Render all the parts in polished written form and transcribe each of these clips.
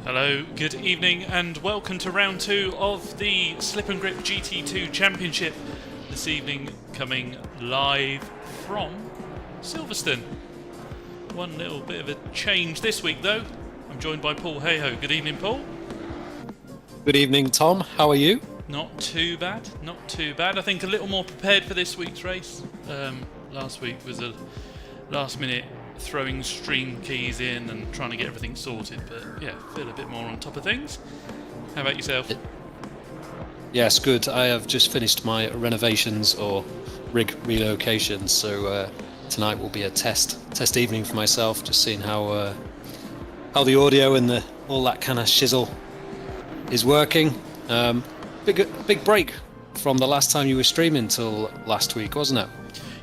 Hello, good evening and welcome to round 2 of the Slip and Grip GT2 Championship. This evening coming live from Silverstone. One little bit of a change this week though. I'm joined by Paul Hayho. Good evening, Paul. Good evening, Tom. How are you? Not too bad, not too bad. I think a little more prepared for this week's race. Last week was a last minute throwing stream keys in and trying to get everything sorted, but yeah, feel a bit more on top of things. How about yourself? Yes, good. I have just finished my renovations or rig relocations, so tonight will be a test evening for myself, just seeing how the audio and all that kind of shizzle is working. Big break from the last time you were streaming till last week, wasn't it?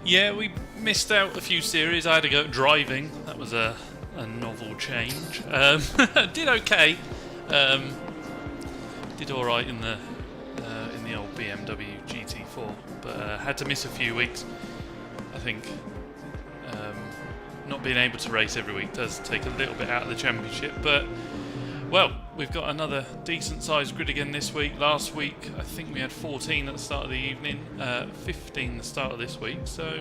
Yeah, we missed out a few series. I had to go driving. That was a novel change. Did okay. Did all right in the old BMW GT4, but had to miss a few weeks. I think not being able to race every week does take a little bit out of the championship, but well, we've got another decent-sized grid again this week. Last week, I think we had 14 at the start of the evening, 15 at the start of this week. So,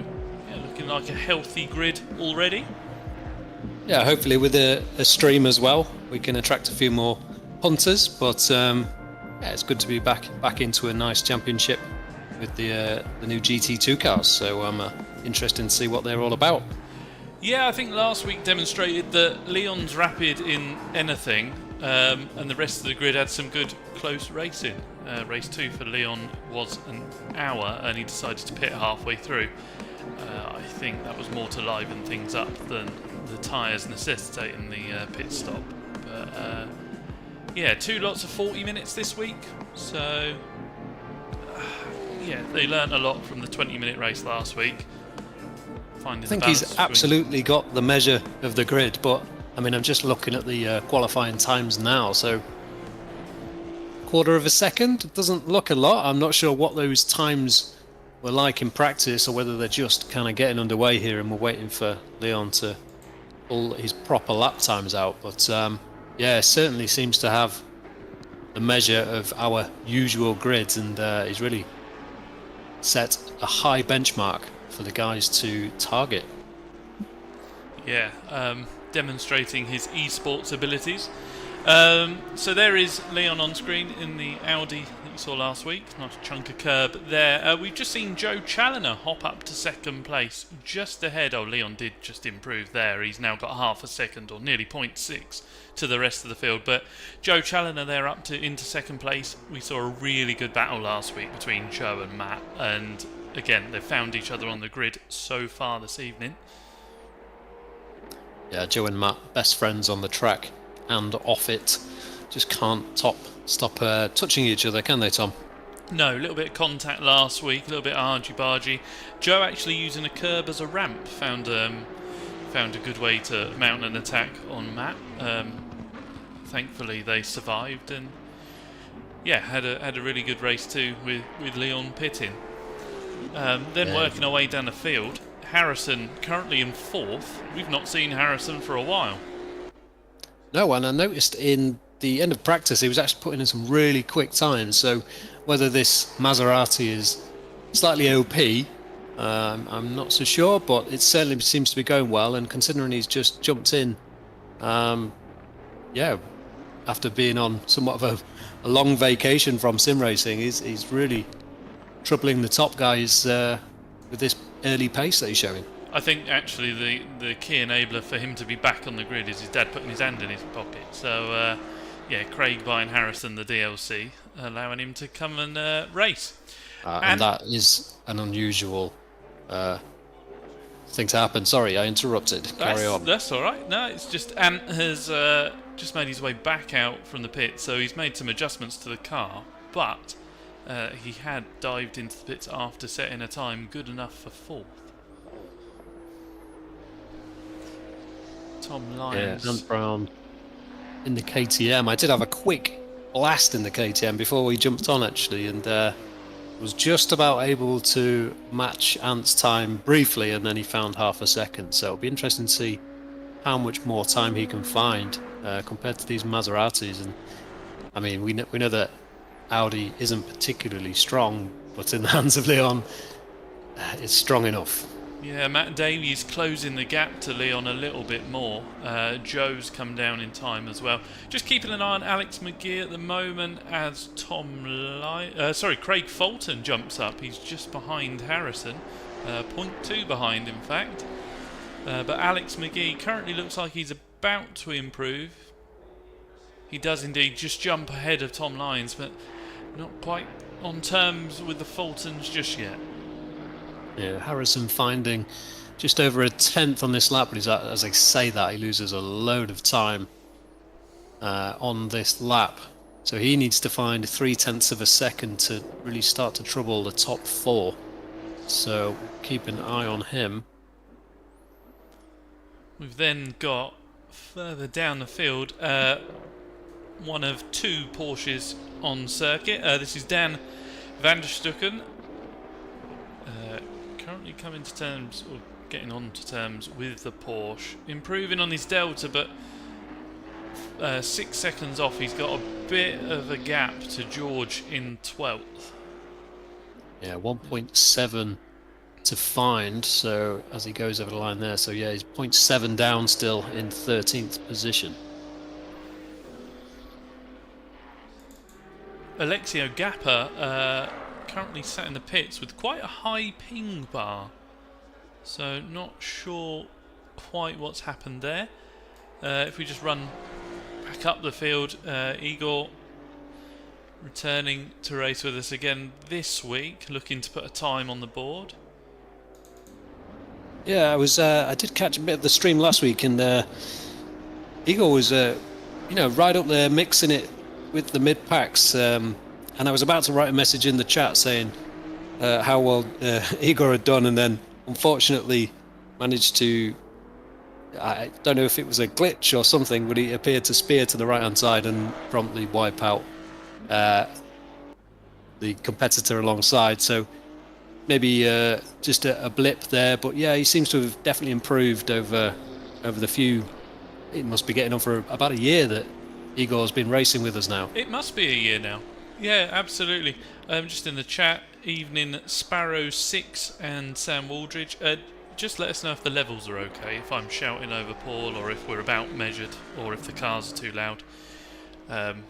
yeah, looking like a healthy grid already. Yeah, hopefully with a stream as well, we can attract a few more punters. But yeah, it's good to be back into a nice championship with the new GT2 cars. So I'm interested to see what they're all about. Yeah, I think last week demonstrated that Leon's rapid in anything. And the rest of the grid had some good close racing. Race 2 for Leon was an hour and he decided to pit halfway through. I think that was more to liven things up than the tyres necessitating the pit stop. But yeah, 2 lots of 40 minutes this week. So yeah, they learnt a lot from the 20-minute race last week. I think he's absolutely got the measure of the grid, but I mean, I'm just looking at the qualifying times now, so quarter of a second doesn't look a lot. I'm not sure what those times were like in practice, or whether they're just kind of getting underway here and we're waiting for Leon to pull his proper lap times out. But yeah, certainly seems to have the measure of our usual grids, and he's really set a high benchmark for the guys to target. Yeah, demonstrating his esports abilities. So there is Leon on screen in the Audi that you saw last week. Nice chunk of curb there. We've just seen Joe Challoner hop up to second place, just ahead. Oh, Leon did just improve there. He's now got half a second, or nearly 0.6 to the rest of the field. But Joe Challoner there up into second place. We saw a really good battle last week between Joe and Matt, and again, they've found each other on the grid so far this evening. Yeah, Joe and Matt, best friends on the track and off it. Just can't stop touching each other, can they, Tom? No, a little bit of contact last week, a little bit argy-bargy. Joe actually using a curb as a ramp found a good way to mount an attack on Matt. Thankfully, they survived, and yeah, had a really good race too with Leon pitting. Then working our way down the field, Harrison currently in 4th. We've not seen Harrison for a while. No, and I noticed in the end of practice he was actually putting in some really quick times. So whether this Maserati is slightly OP, I'm not so sure, but it certainly seems to be going well. And considering he's just jumped in, yeah, after being on somewhat of a long vacation from sim racing, he's really troubling the top guys with this early pace that he's showing. I think actually the key enabler for him to be back on the grid is his dad putting his hand in his pocket. So Craig buying Harrison the DLC, allowing him to come and race. And that is an unusual thing to happen. Sorry, I interrupted. Carry on. That's all right. No, it's just Ant has just made his way back out from the pit, so he's made some adjustments to the car, but he had dived into the pits after setting a time good enough for fourth. Tom Lyons. Yeah, Ant Brown in the KTM. I did have a quick blast in the KTM before we jumped on, actually, and was just about able to match Ant's time briefly, and then he found half a second. So it'll be interesting to see how much more time he can find compared to these Maseratis. And I mean, we know that Audi isn't particularly strong, but in the hands of Leon, it's strong enough. Yeah, Matt Davies closing the gap to Leon a little bit more. Joe's come down in time as well. Just keeping an eye on Alex McGee at the moment as Craig Fulton jumps up. He's just behind Harrison, 0.2 behind in fact. But Alex McGee currently looks like he's about to improve. He does indeed just jump ahead of Tom Lyons, but not quite on terms with the Fultons just yet. Yeah, Harrison finding just over a tenth on this lap, but as I say that, he loses a load of time on this lap. So he needs to find 0.3 of a second to really start to trouble the top four. So keep an eye on him. We've then got further down the field one of two Porsches on circuit. This is Dan van der Stucken. Currently coming to terms, or getting on to terms with the Porsche, improving on his delta, but 6 seconds off. He's got a bit of a gap to George in 12th. Yeah, 1.7 to find, so as he goes over the line there, so yeah, he's 0.7 down still in 13th position. Alexio Gappa currently sat in the pits with quite a high ping bar, so not sure quite what's happened there. If we just run back up the field, Igor returning to race with us again this week, looking to put a time on the board. Yeah, I did catch a bit of the stream last week, and Igor was right up there mixing it with the mid packs. And I was about to write a message in the chat saying how well Igor had done, and then unfortunately managed to, I don't know if it was a glitch or something, but he appeared to spear to the right hand side and promptly wipe out the competitor alongside. So maybe just a blip there, but yeah, he seems to have definitely improved over the few. It must be getting on for about a year that Igor's been racing with us now. It must be a year now. Yeah, absolutely. Just in the chat, evening Sparrow 6 and Sam Waldridge. Just let us know if the levels are okay, if I'm shouting over Paul, or if we're about measured, or if the cars are too loud. I'm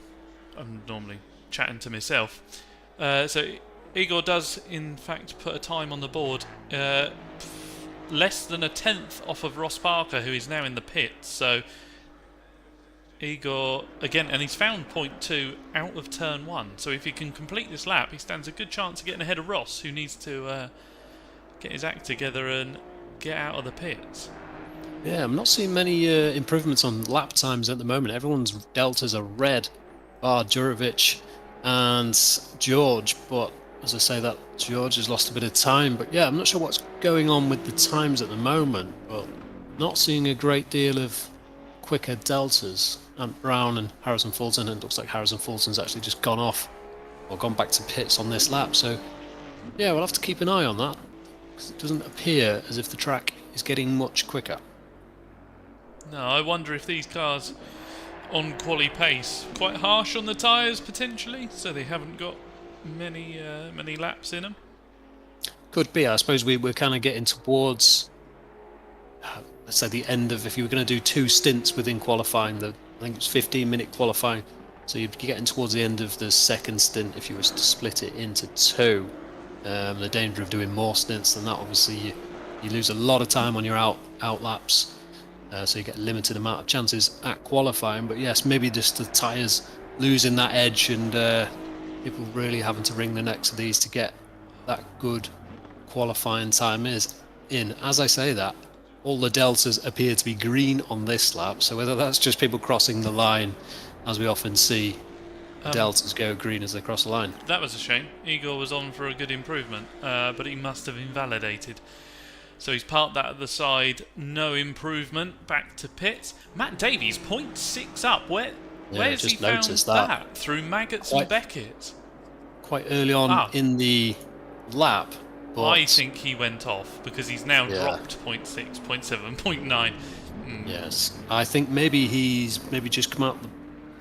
normally chatting to myself. So Igor does in fact put a time on the board, less than a tenth off of Ross Parker, who is now in the pits. So Igor again, and he's found 0.2 out of turn 1. So if he can complete this lap, he stands a good chance of getting ahead of Ross, who needs to get his act together and get out of the pits. Yeah, I'm not seeing many improvements on lap times at the moment. Everyone's deltas are red, bar Jurovic and George, but as I say, that George has lost a bit of time. But yeah, I'm not sure what's going on with the times at the moment, but not seeing a great deal of quicker deltas. Ant Brown and Harrison Fulton, and it looks like Harrison Fulton's actually just gone off or gone back to pits on this lap. So yeah, we'll have to keep an eye on that, because it doesn't appear as if the track is getting much quicker. No, I wonder if these cars on quali pace quite harsh on the tyres potentially, so they haven't got many laps in them. Could be. I suppose we're kind of getting towards let's say the end of, if you were going to do 2 stints within qualifying, the think it's 15-minute qualifying. So you'd be getting towards the end of the second stint if you was to split it into two. The danger of doing more stints than that, obviously, you lose a lot of time on your out laps. So you get a limited amount of chances at qualifying. But yes, maybe just the tyres losing that edge and people really having to wring the necks of these to get that good qualifying time is in. As I say that, all the deltas appear to be green on this lap, so whether that's just people crossing the line, as we often see, the deltas go green as they cross the line. That was a shame. Igor was on for a good improvement, but he must have invalidated. So he's parked that at the side, no improvement, back to pits. Matt Davies, 0.6 up. Where's he found that? Through Maggots and Beckett? Quite early on in the lap. But I think he went off because he's now dropped 0.6, 0.7, 0.9. Yes, I think maybe he's just come out the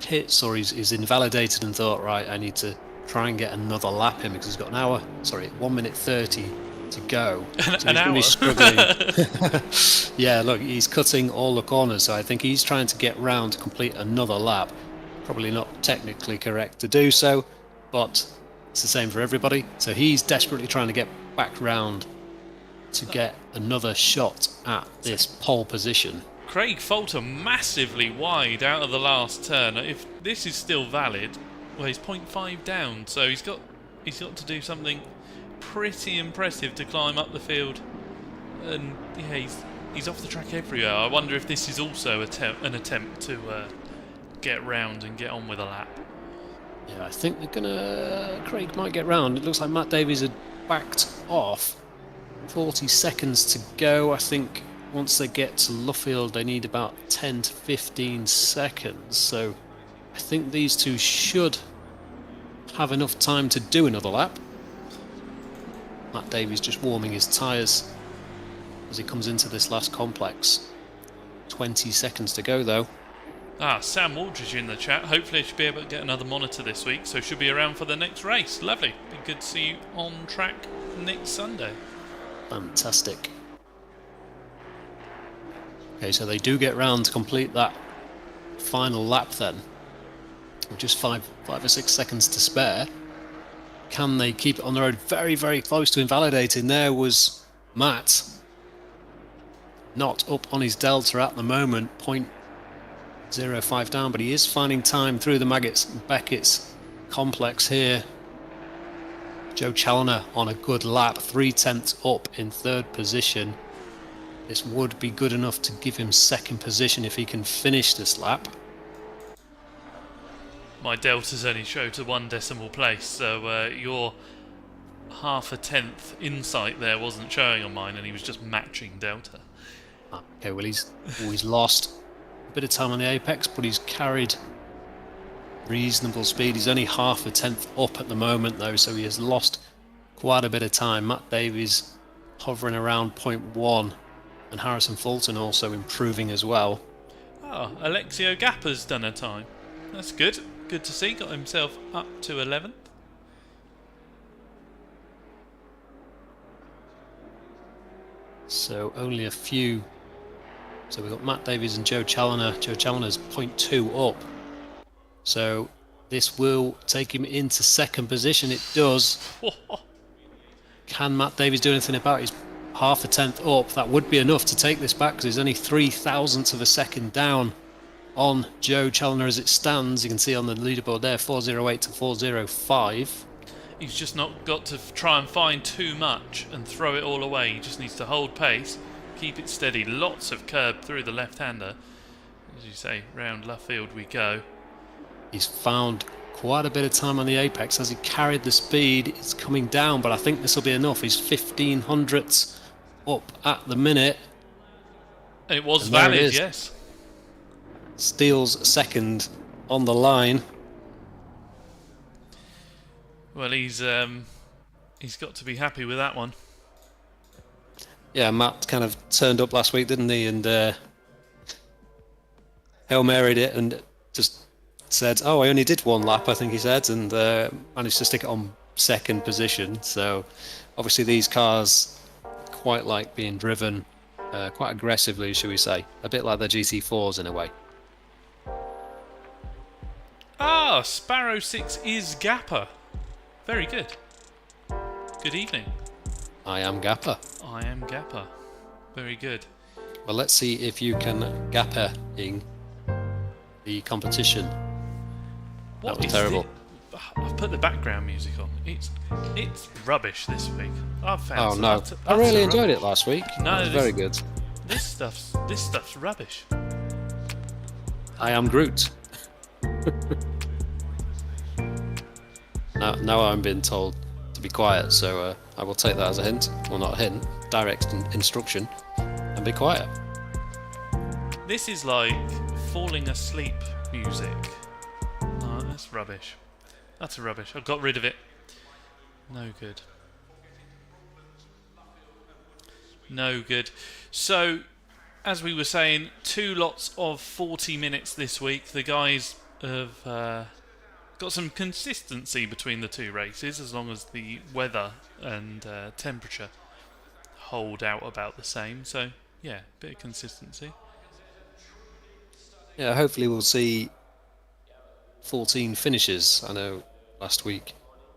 pits, or he's invalidated and thought, right, I need to try and get another lap in because he's got 1 minute 30 to go. So an hour. Struggling. Yeah, look, he's cutting all the corners, so I think he's trying to get round to complete another lap. Probably not technically correct to do so, but it's the same for everybody. So he's desperately trying to get back round to get another shot at this pole position. Craig Falter massively wide out of the last turn. If this is still valid, well, he's 0.5 down, so he's got to do something pretty impressive to climb up the field. And yeah, he's off the track everywhere. I wonder if this is also an attempt to get round and get on with a lap. Yeah, I think Craig might get round. It looks like Matt Davies had backed off. 40 seconds to go. I think once they get to Luffield, they need about 10 to 15 seconds. So I think these two should have enough time to do another lap. Matt Davies just warming his tyres as he comes into this last complex. 20 seconds to go, though. Sam Waldridge in the chat. Hopefully I should be able to get another monitor this week, so should be around for the next race. Lovely. Be good to see you on track next Sunday. Fantastic. Okay, so they do get round to complete that final lap then. With just 5 or 6 seconds to spare. Can they keep it on the road? Very, very close to invalidating. There was Matt. Not up on his delta at the moment. 0.05 down, but he is finding time through the Maggots and Beckett's complex here. Joe Challoner on a good lap, 3/10 up in third position. This would be good enough to give him second position if he can finish this lap. My deltas only show to 1 decimal place, so your half a tenth insight there wasn't showing on mine, and he was just matching delta. Okay, well he's lost a bit of time on the apex, but he's carried reasonable speed. He's only half a tenth up at the moment though, so he has lost quite a bit of time. Matt Davies hovering around 0.1, and Harrison Fulton also improving as well. Alexio Gappa's done a time. That's good. Good to see. Got himself up to 11th. So only a few. So we've got Matt Davies and Joe Challoner. Joe Challoner's 0.2 up. So this will take him into second position. It does. Can Matt Davies do anything about his half a tenth up? That would be enough to take this back because he's only 0.003 of a second down on Joe Challoner as it stands. You can see on the leaderboard there, 408 to 405. He's just not got to try and find too much and throw it all away. He just needs to hold pace, keep it steady. Lots of curb through the left-hander. As you say, round Luffield we go. He's found quite a bit of time on the apex as he carried the speed. It's coming down, but I think this will be enough. He's 1,500ths up at the minute. And it was valid, yes. Steele's second on the line. Well, he's got to be happy with that one. Yeah, Matt kind of turned up last week, didn't he? And Hail Mary'd it and just said, "Oh, I only did one lap," I think he said, and managed to stick it on second position. So obviously these cars quite like being driven quite aggressively, shall we say. A bit like the GT4s in a way. Sparrow 6 is Gapper. Very good. Good evening. I am Gapper. I am Gapper. Very good. Well, let's see if you can Gapper-ing the competition. What that was terrible. I've put the background music on. It's rubbish this week. I've found. Oh no! I really enjoyed it last week. No, it was very good. This stuff's rubbish. I am Groot. now I'm being told to be quiet, so I will take that as a hint. Well, not a hint, direct instruction, and be quiet. This is like falling asleep music. Oh, that's rubbish. That's rubbish. I got rid of it. No good. No good. So, as we were saying, 2 lots of 40 minutes this week. The guys have got some consistency between the 2 races, as long as the weather and temperature hold out about the same. So, yeah, bit of consistency. Yeah, hopefully we'll see 14 finishes. I know last week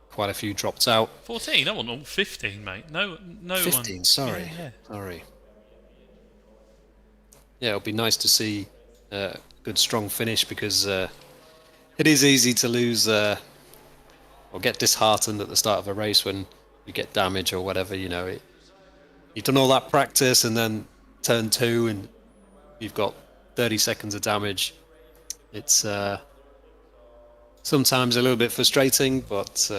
quite a few dropped out. 14? I want all 15, mate. No 15, one. sorry. Yeah. Sorry. Yeah, it'll be nice to see a good, strong finish, because it is easy to lose or get disheartened at the start of a race when you get damage or whatever. You know, you've done all that practice, and then turn 2 and you've got 30 seconds of damage. It's sometimes a little bit frustrating, but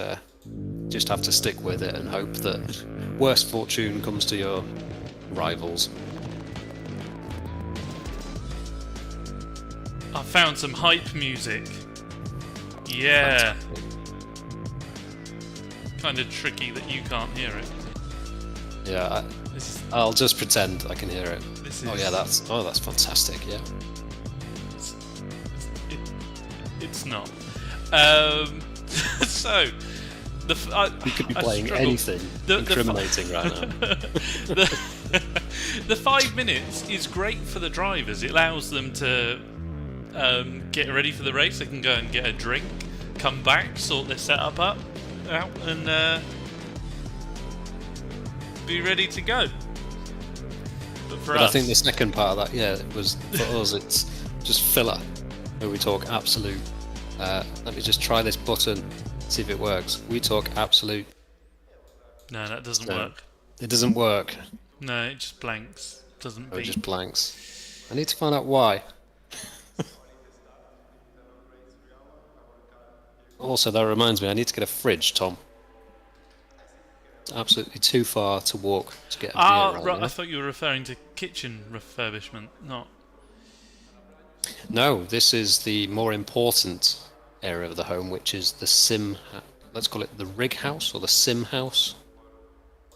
just have to stick with it and hope that worse fortune comes to your rivals. I found some hype music. Yeah. Kind of tricky that you can't hear it. Yeah, I'll just pretend I can hear it. Oh yeah, that's fantastic. Yeah. It's not. So, you could be playing anything incriminating right now. The 5 minutes is great for the drivers. It allows them to get ready for the race. They can go and get a drink, come back, sort their setup out, and be ready to go. But I think the second part of that, it was for us. It's just filler. Where we talk absolute. Let me just try this button, see if it works. We talk absolute. No, that doesn't work. It doesn't work. No, it just blanks. Doesn't beep. It just blanks. I need to find out why. Also, that reminds me, I need to get a fridge, Tom. It's absolutely too far to walk to get a beer right now. I thought you were referring to kitchen refurbishment, not... No, this is the more important area of the home, which is the sim... Let's call it the rig house, or the sim house.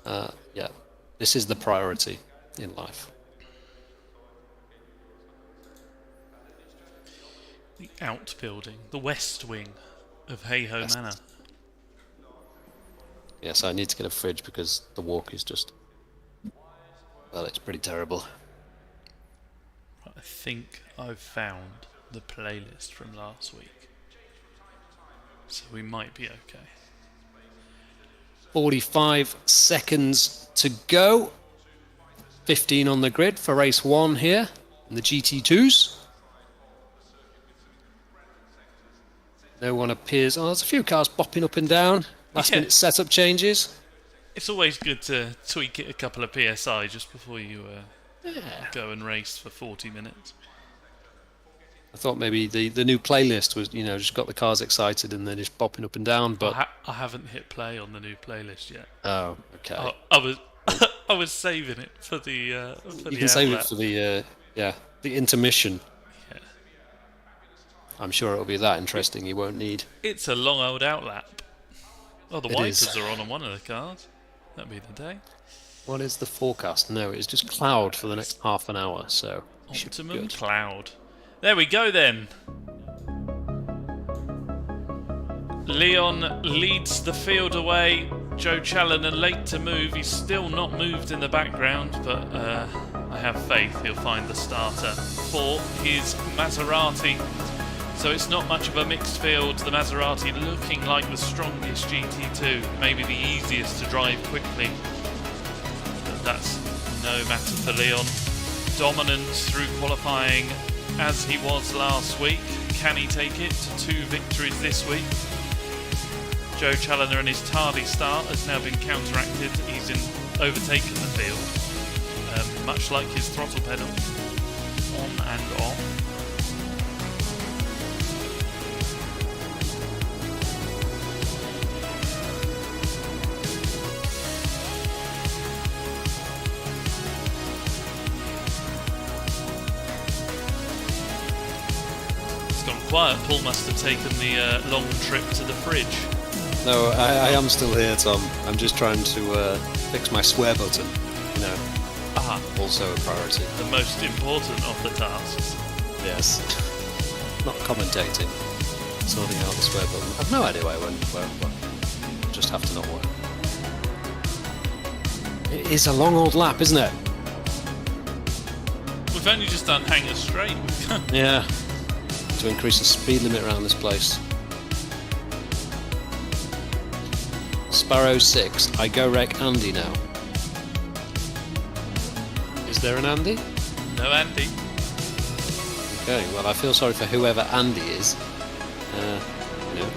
Yeah, this is the priority in life. The outbuilding, the west wing of Hey Ho Manor. Yes, I need to get a fridge because the walk is just... Well, it's pretty terrible. I think I've found the playlist from last week. So we might be okay. 45 seconds to go. 15 on the grid for race 1 here in the GT2s. No one appears. Oh, there's a few cars bopping up and down. Last minute setup changes. It's always good to tweak it a couple of PSI just before you go and race for 40 minutes. I thought maybe the new playlist was, just got the cars excited and they're just bopping up and down. But I haven't hit play on the new playlist yet. Oh, okay. I was saving it for the. You can save it for the intermission. Yeah. I'm sure it'll be that interesting. You won't need. It's a long old outlap. Oh, the wipers are on one of the cars. That'd be the day. What is the forecast? No, it's just cloud for the next half an hour. So optimum cloud. There we go then. Leon leads the field away. Joe Challoner late to move. He's still not moved in the background, but I have faith he'll find the starter for his Maserati. So it's not much of a mixed field. The Maserati looking like the strongest GT2, maybe the easiest to drive quickly. But that's no matter for Leon. Dominant through qualifying as he was last week. Can he take it to 2 victories this week? Joe Challoner and his tardy start has now been counteracted. He's overtaken the field, much like his throttle pedal, on and off. It's gone quiet. Paul must have taken the long trip to the fridge. No, I am still here, Tom. I'm just trying to fix my swear button, you know. Aha. Also a priority. The most important of the tasks. Yes. Not commentating. Sorting out the swear button. I've no idea where it went. I'll just have to not work. It is a long old lap, isn't it? We've only just done Hanger Straight. Yeah. To increase the speed limit around this place. Sparrow 6, I go wreck Andy now. Is there an Andy? No Andy. Okay, well I feel sorry for whoever Andy is. You know,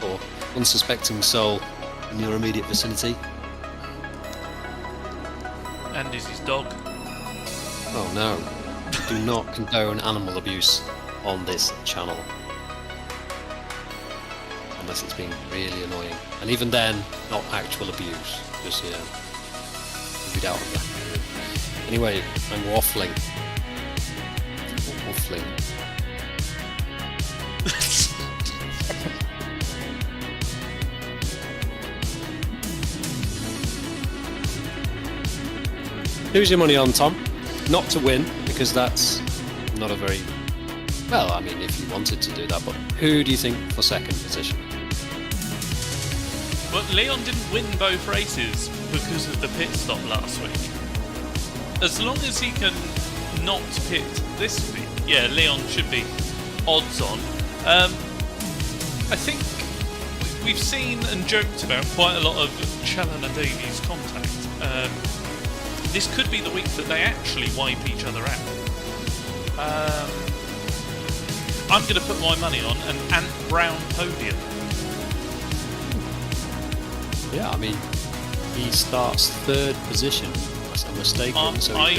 or unsuspecting soul in your immediate vicinity. Andy's his dog. Oh no. Do not condone animal abuse on this channel. Unless it's being really annoying. And even then, not actual abuse. Just, you know, read out of that. Anyway, I'm waffling. Waffling. Who's your money on, Tom? Not to win, because that's not a very... Well, I mean, if you wanted to do that, but who do you think for second position? Well, Leon didn't win both races because of the pit stop last week. As long as he can not pit this week, yeah, Leon should be odds on. I think we've seen and joked about quite a lot of Challoner Davies contact. This could be the week that they actually wipe each other out. I'm going to put my money on an Ant Brown podium. Yeah, I mean, he starts third position, unless I'm mistaken. So I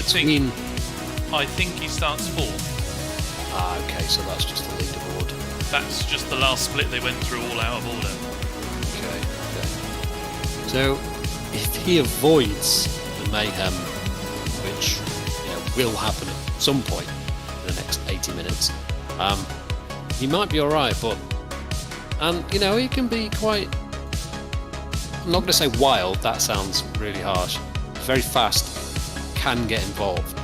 think he starts fourth. Ah, okay, so that's just the leaderboard. That's just the last split they went through all out of order. Okay. So, if he avoids the mayhem, which will happen at some point in the next 80 minutes, he might be alright, and he can be quite, I'm not going to say wild, that sounds really harsh, very fast, can get involved.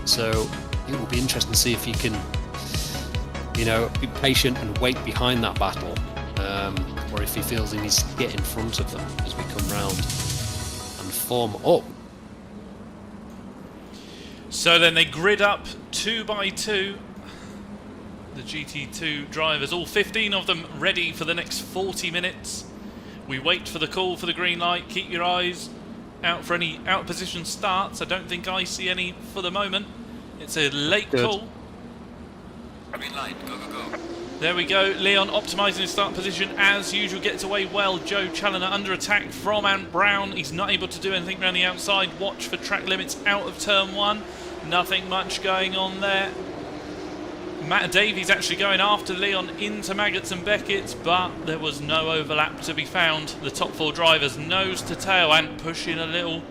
So it will be interesting to see if he can, be patient and wait behind that battle, or if he feels he needs to get in front of them as we come round and form up. So then they grid up 2 by 2. The GT2 drivers, all 15 of them, ready for the next 40 minutes. We wait for the call for the green light. Keep your eyes out for any out position starts. I don't think I see any for the moment. It's a late call. Green light, go, go, go. There we go. Leon optimising his start position as usual. Gets away well. Joe Challoner under attack from Ant Brown. He's not able to do anything around the outside. Watch for track limits out of turn 1. Nothing much going on there. Matt Davies actually going after Leon into Maggots and Beckett, but there was no overlap to be found. The top 4 drivers nose to tail and pushing a little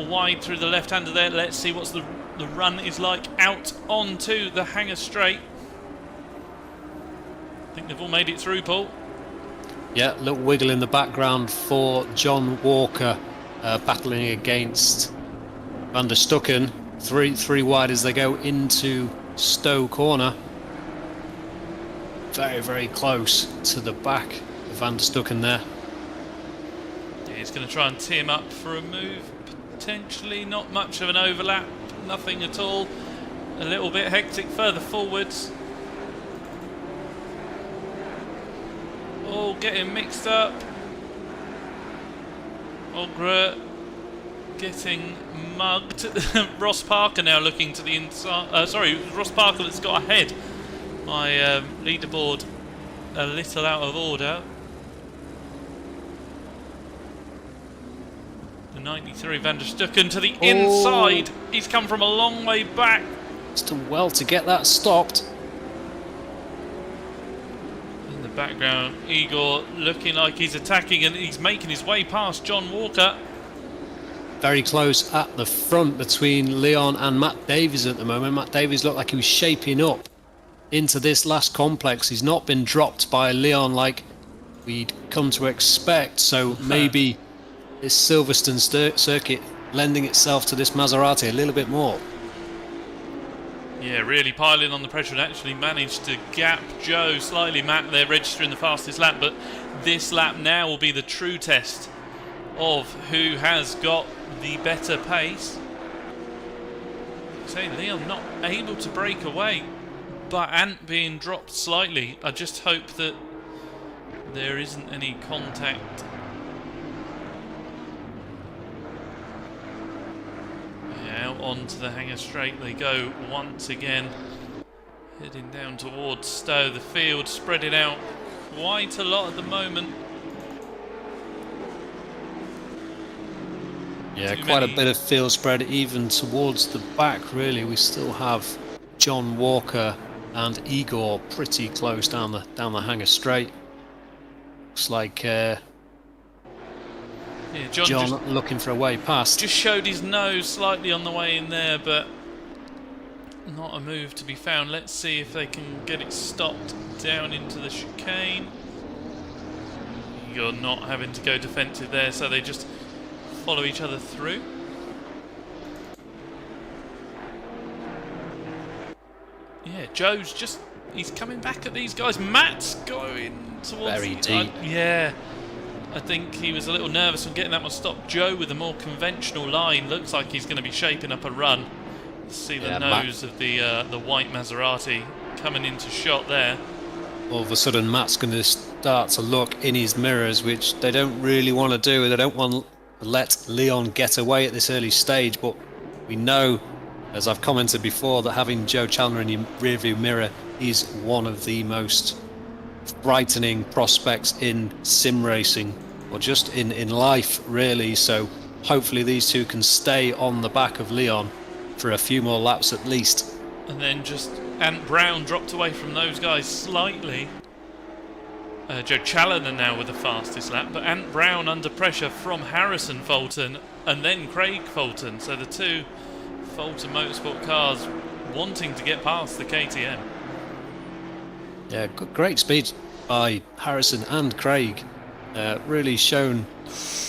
wide through the left-hander there. Let's see what the run is like out onto the Hanger Straight. I think they've all made it through, Paul. Yeah, little wiggle in the background for John Walker, battling against Van der Stucken. Three wide as they go into Stowe Corner. Very, very close to the back of Van der Stucken there. Yeah, he's going to try and tee him up for a move. Potentially not much of an overlap. Nothing at all. A little bit hectic further forwards. getting mixed up. Ogra getting mugged. Ross Parker now looking to the inside. Sorry, Ross Parker that's got ahead. My leaderboard a little out of order. The 93 Van der Stucken to the inside. He's come from a long way back. It's done well to get that stopped. In the background, Igor looking like he's attacking, and he's making his way past John Walker. Very close at the front between Leon and Matt Davies at the moment. Matt Davies looked like he was shaping up into this last complex. He's not been dropped by Leon like we'd come to expect, so maybe this Silverstone circuit lending itself to this Maserati a little bit more. Yeah, really piling on the pressure and actually managed to gap Joe slightly. Matt there registering the fastest lap, but this lap now will be the true test of who has got the better pace. Say Leon not able to break away, but Ant being dropped slightly. I just hope that there isn't any contact. Out onto the hangar straight they go once again, heading down towards Stowe. The field spreading out quite a lot at the moment. Yeah, quite a bit of field spread even towards the back really. We still have John Walker and Igor pretty close down the hangar straight. Looks like yeah, John looking for a way past. Just showed his nose slightly on the way in there, but not a move to be found. Let's see if they can get it stopped down into the chicane. You're not having to go defensive there, so they just follow each other through. Yeah, Joe's just... he's coming back at these guys. Matt's going towards... very deep. Yeah. I think he was a little nervous on getting that one stopped. All with a more conventional line. Looks like he's going to be shaping up a run. See the nose of the white Maserati coming into shot there. All of a sudden Matt's going to start to look in his mirrors, which they don't really want to do. They don't want to let Leon get away at this early stage, but we know, as I've commented before, that having Joe Chandler in your rearview mirror is one of the most brightening prospects in sim racing, or just in life really. So hopefully these two can stay on the back of Leon for a few more laps at least. And then just Ant Brown dropped away from those guys slightly. Joe Challoner now with the fastest lap, but Ant Brown under pressure from Harrison Fulton and then Craig Fulton. So the two Fulton Motorsport cars wanting to get past the KTM. Yeah, great speed by Harrison and Craig. Really shown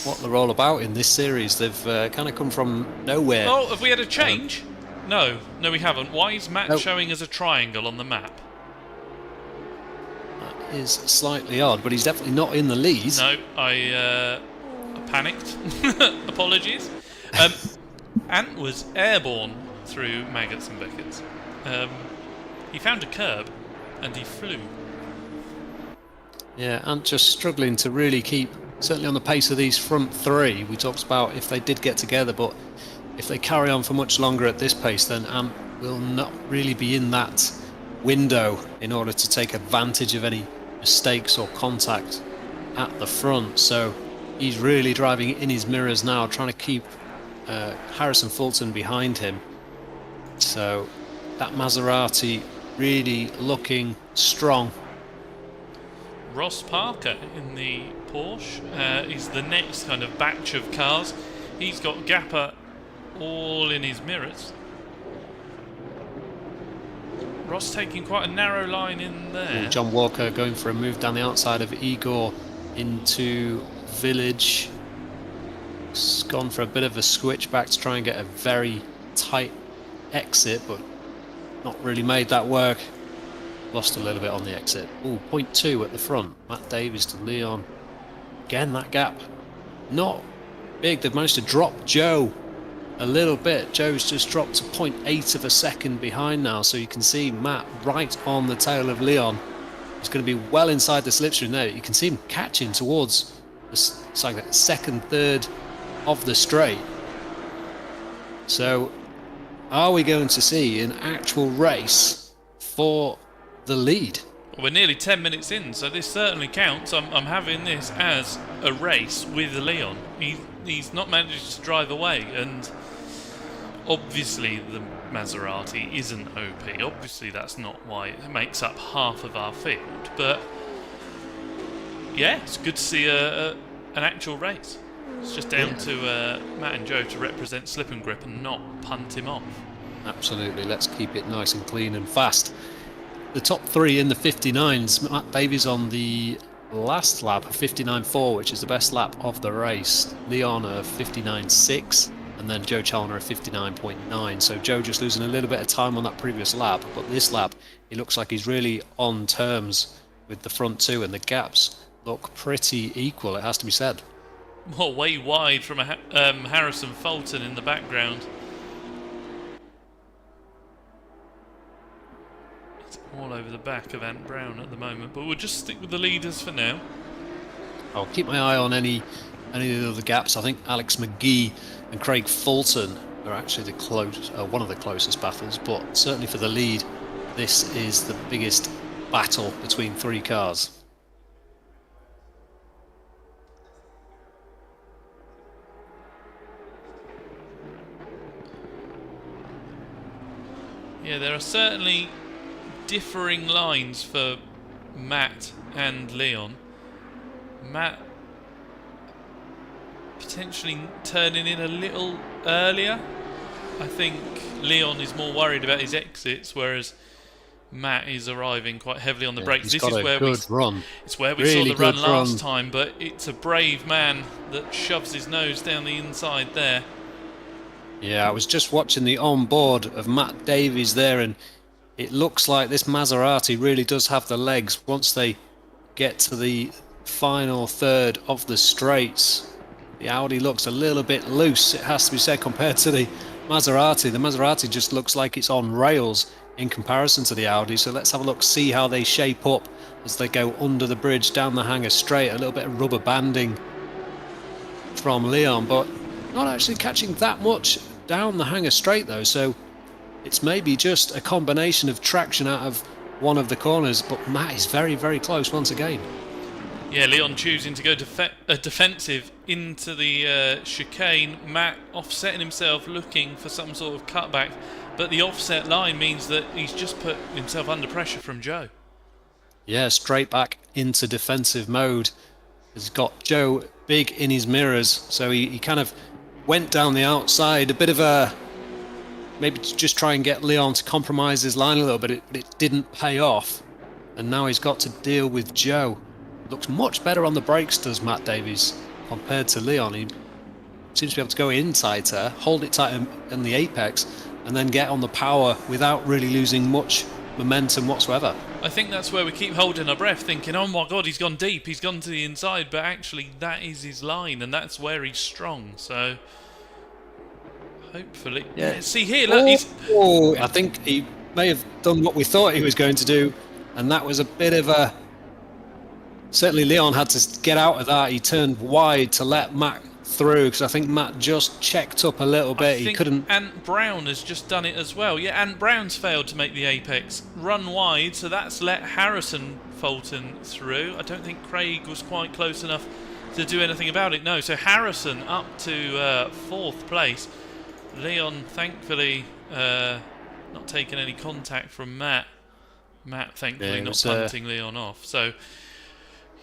what they're all about in this series. They've kind of come from nowhere. Oh, have we had a change? No, we haven't. Why is Matt showing as a triangle on the map? That is slightly odd, but he's definitely not in the lead. No, I panicked. Apologies. Ant was airborne through Maggots and Beckett's. He found a curb and he flew. Yeah, Ant just struggling to really keep, certainly on the pace of these front three. We talked about if they did get together, but if they carry on for much longer at this pace, then Ant will not really be in that window in order to take advantage of any mistakes or contact at the front. So he's really driving in his mirrors now, trying to keep Harrison Fulton behind him. So that Maserati really looking strong. Ross Parker in the Porsche is the next kind of batch of cars. He's got Gapper all in his mirrors. Ross taking quite a narrow line in there. John Walker going for a move down the outside of Igor into Village. He's gone for a bit of a switch back to try and get a very tight exit, but not really made that work. Lost a little bit on the exit. Oh, 0.2 at the front. Matt Davies to Leon. Again, that gap not big. They've managed to drop Joe a little bit. Joe's just dropped to 0.8 of a second behind now, so you can see Matt right on the tail of Leon He's going to be well inside the slipstream there. You can see him catching towards it's like the second, third of the straight. So are we going to see an actual race for the lead? Well, we're nearly 10 minutes in, so this certainly counts. I'm having this as a race with Leon. He's not managed to drive away, and obviously the Maserati isn't OP. Obviously that's not why it makes up half of our field, but yeah, it's good to see an actual race. It's just down to Matt and Joe to represent slip and grip and not punt him off. Absolutely, let's keep it nice and clean and fast. The top three in the 59s, Matt Davies on the last lap of 59.4, which is the best lap of the race. Leon a 59.6, and then Joe Challoner a 59.9. So Joe just losing a little bit of time on that previous lap, but this lap, he looks like he's really on terms with the front two, and the gaps look pretty equal, it has to be said. Well, way wide from Harrison Fulton in the background. All over the back of Ant Brown at the moment, but we'll just stick with the leaders for now. I'll keep my eye on any of the other gaps. I think Alex McGee and Craig Fulton are actually one of the closest battles, but certainly for the lead, this is the biggest battle between three cars. Yeah, there are certainly differing lines for Matt and Leon. Matt potentially turning in a little earlier. I think Leon is more worried about his exits, whereas Matt is arriving quite heavily on the brakes. This is where we saw the run last time, but it's a brave man that shoves his nose down the inside there. Yeah, I was just watching the on-board of Matt Davies there, and it looks like this Maserati really does have the legs once they get to the final third of the straights. The Audi looks a little bit loose, it has to be said, compared to the Maserati. The Maserati just looks like it's on rails in comparison to the Audi. So let's have a look, see how they shape up as they go under the bridge, down the hangar straight. A little bit of rubber banding from Leon, but not actually catching that much down the hangar straight though. So it's maybe just a combination of traction out of one of the corners, but Matt is very, very close once again. Yeah, Leon choosing to go defensive into the chicane. Matt offsetting himself, looking for some sort of cutback, but the offset line means that he's just put himself under pressure from Joe. Yeah, straight back into defensive mode. He's got Joe big in his mirrors, so he kind of went down the outside, a bit of a maybe to just try and get Leon to compromise his line a little bit, but it didn't pay off, and now he's got to deal with Joe. Looks much better on the brakes, does Matt Davies, compared to Leon. He seems to be able to go in tighter, hold it tight in the apex, and then get on the power without really losing much momentum whatsoever. I think that's where we keep holding our breath, thinking, oh my god, he's gone deep, he's gone to the inside, but actually that is his line, and that's where he's strong, so hopefully... Yeah, see here, look, I think he may have done what we thought he was going to do, and that was a bit of a... Certainly Leon had to get out of that. He turned wide to let Matt through, because I think Matt just checked up a little bit. He couldn't... Ant Brown has just done it as well. Yeah, Ant Brown's failed to make the apex. Run wide, so that's let Harrison Fulton through. I don't think Craig was quite close enough to do anything about it. No, so Harrison up to fourth place. Leon, thankfully, not taking any contact from Matt. Matt, thankfully, not punting Leon off. So...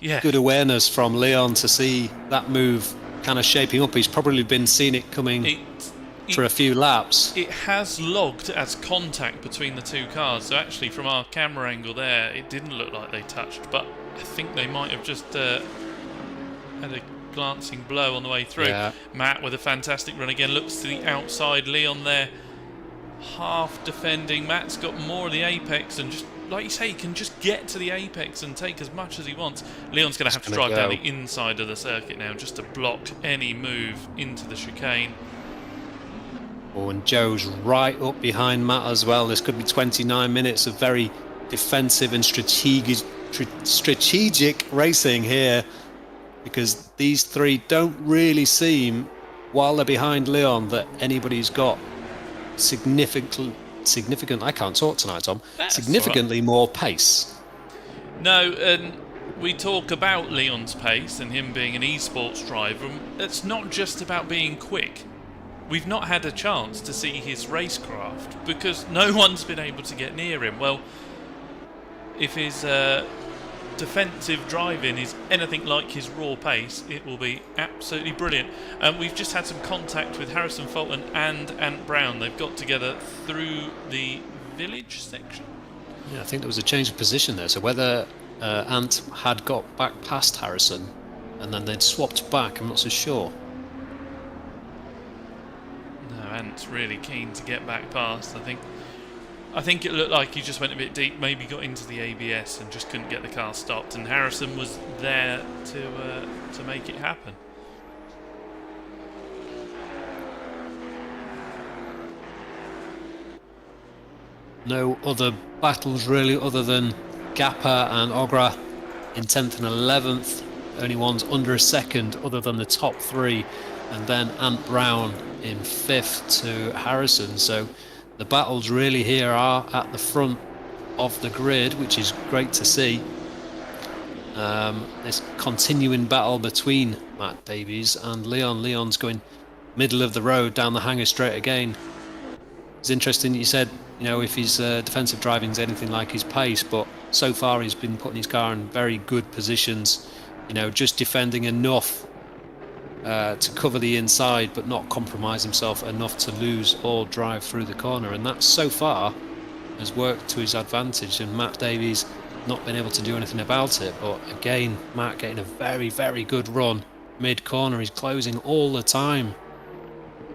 yeah. Good awareness from Leon to see that move kind of shaping up. He's probably been seeing it coming for a few laps. It has logged as contact between the two cars. So actually from our camera angle there, it didn't look like they touched. But I think they might have just had a glancing blow on the way through. Yeah. Matt with a fantastic run again. Looks to the outside. Leon there half defending. Matt's got more of the apex and just... like you say, he can just get to the apex and take as much as he wants. Leon's going to have to drive down the inside of the circuit now just to block any move into the chicane. Oh, and Joe's right up behind Matt as well. This could be 29 minutes of very defensive and strategic racing here, because these three don't really seem, while they're behind Leon, that anybody's got significant. I can't talk tonight, Tom. That's significantly more pace. No, and we talk about Leon's pace and him being an esports driver. It's not just about being quick. We've not had a chance to see his racecraft because no one's been able to get near him. Well, if his defensive driving is anything like his raw pace, it will be absolutely brilliant. We've just had some contact with Harrison Fulton and Ant Brown. They've got together through the village section. Yeah, I think there was a change of position there. So whether Ant had got back past Harrison and then they'd swapped back, I'm not so sure. No, Ant's really keen to get back past. I think it looked like he just went a bit deep, maybe got into the ABS and just couldn't get the car stopped, and Harrison was there to make it happen. No other battles really other than Gappa and Ogra in 10th and 11th. Only ones under a second other than the top three, and then Ant Brown in 5th to Harrison. So the battles really here are at the front of the grid, which is great to see. This continuing battle between Matt Davies and Leon. Leon's going middle of the road down the hangar straight again. It's interesting that you said, you know, if his defensive driving is anything like his pace, but so far he's been putting his car in very good positions, you know, just defending enough to cover the inside but not compromise himself enough to lose or drive through the corner, and that so far has worked to his advantage, and Matt Davies not been able to do anything about it. But again, Matt getting a very, very good run mid-corner. He's closing all the time.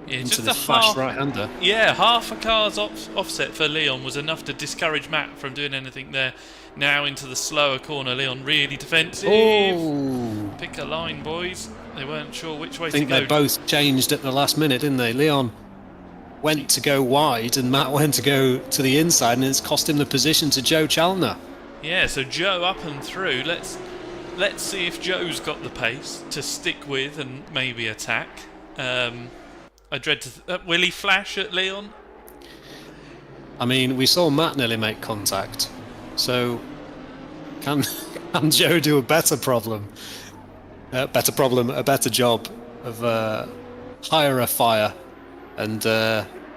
Yeah, into just the fast right-hander. Yeah, half a car's offset for Leon was enough to discourage Matt from doing anything there. Now into the slower corner, Leon really defensive. Oh. Pick a line, boys. They weren't sure which way I think to go. they both changed at the last minute, didn't they? Leon went to go wide and Matt went to go to the inside, and it's cost him the position to Joe Chalner. Yeah, so Joe up and through. Let's see if Joe's got the pace to stick with and maybe attack. I dread to... will he flash at Leon? I mean, we saw Matt nearly make contact. So, can Joe do a better job of hire a fire and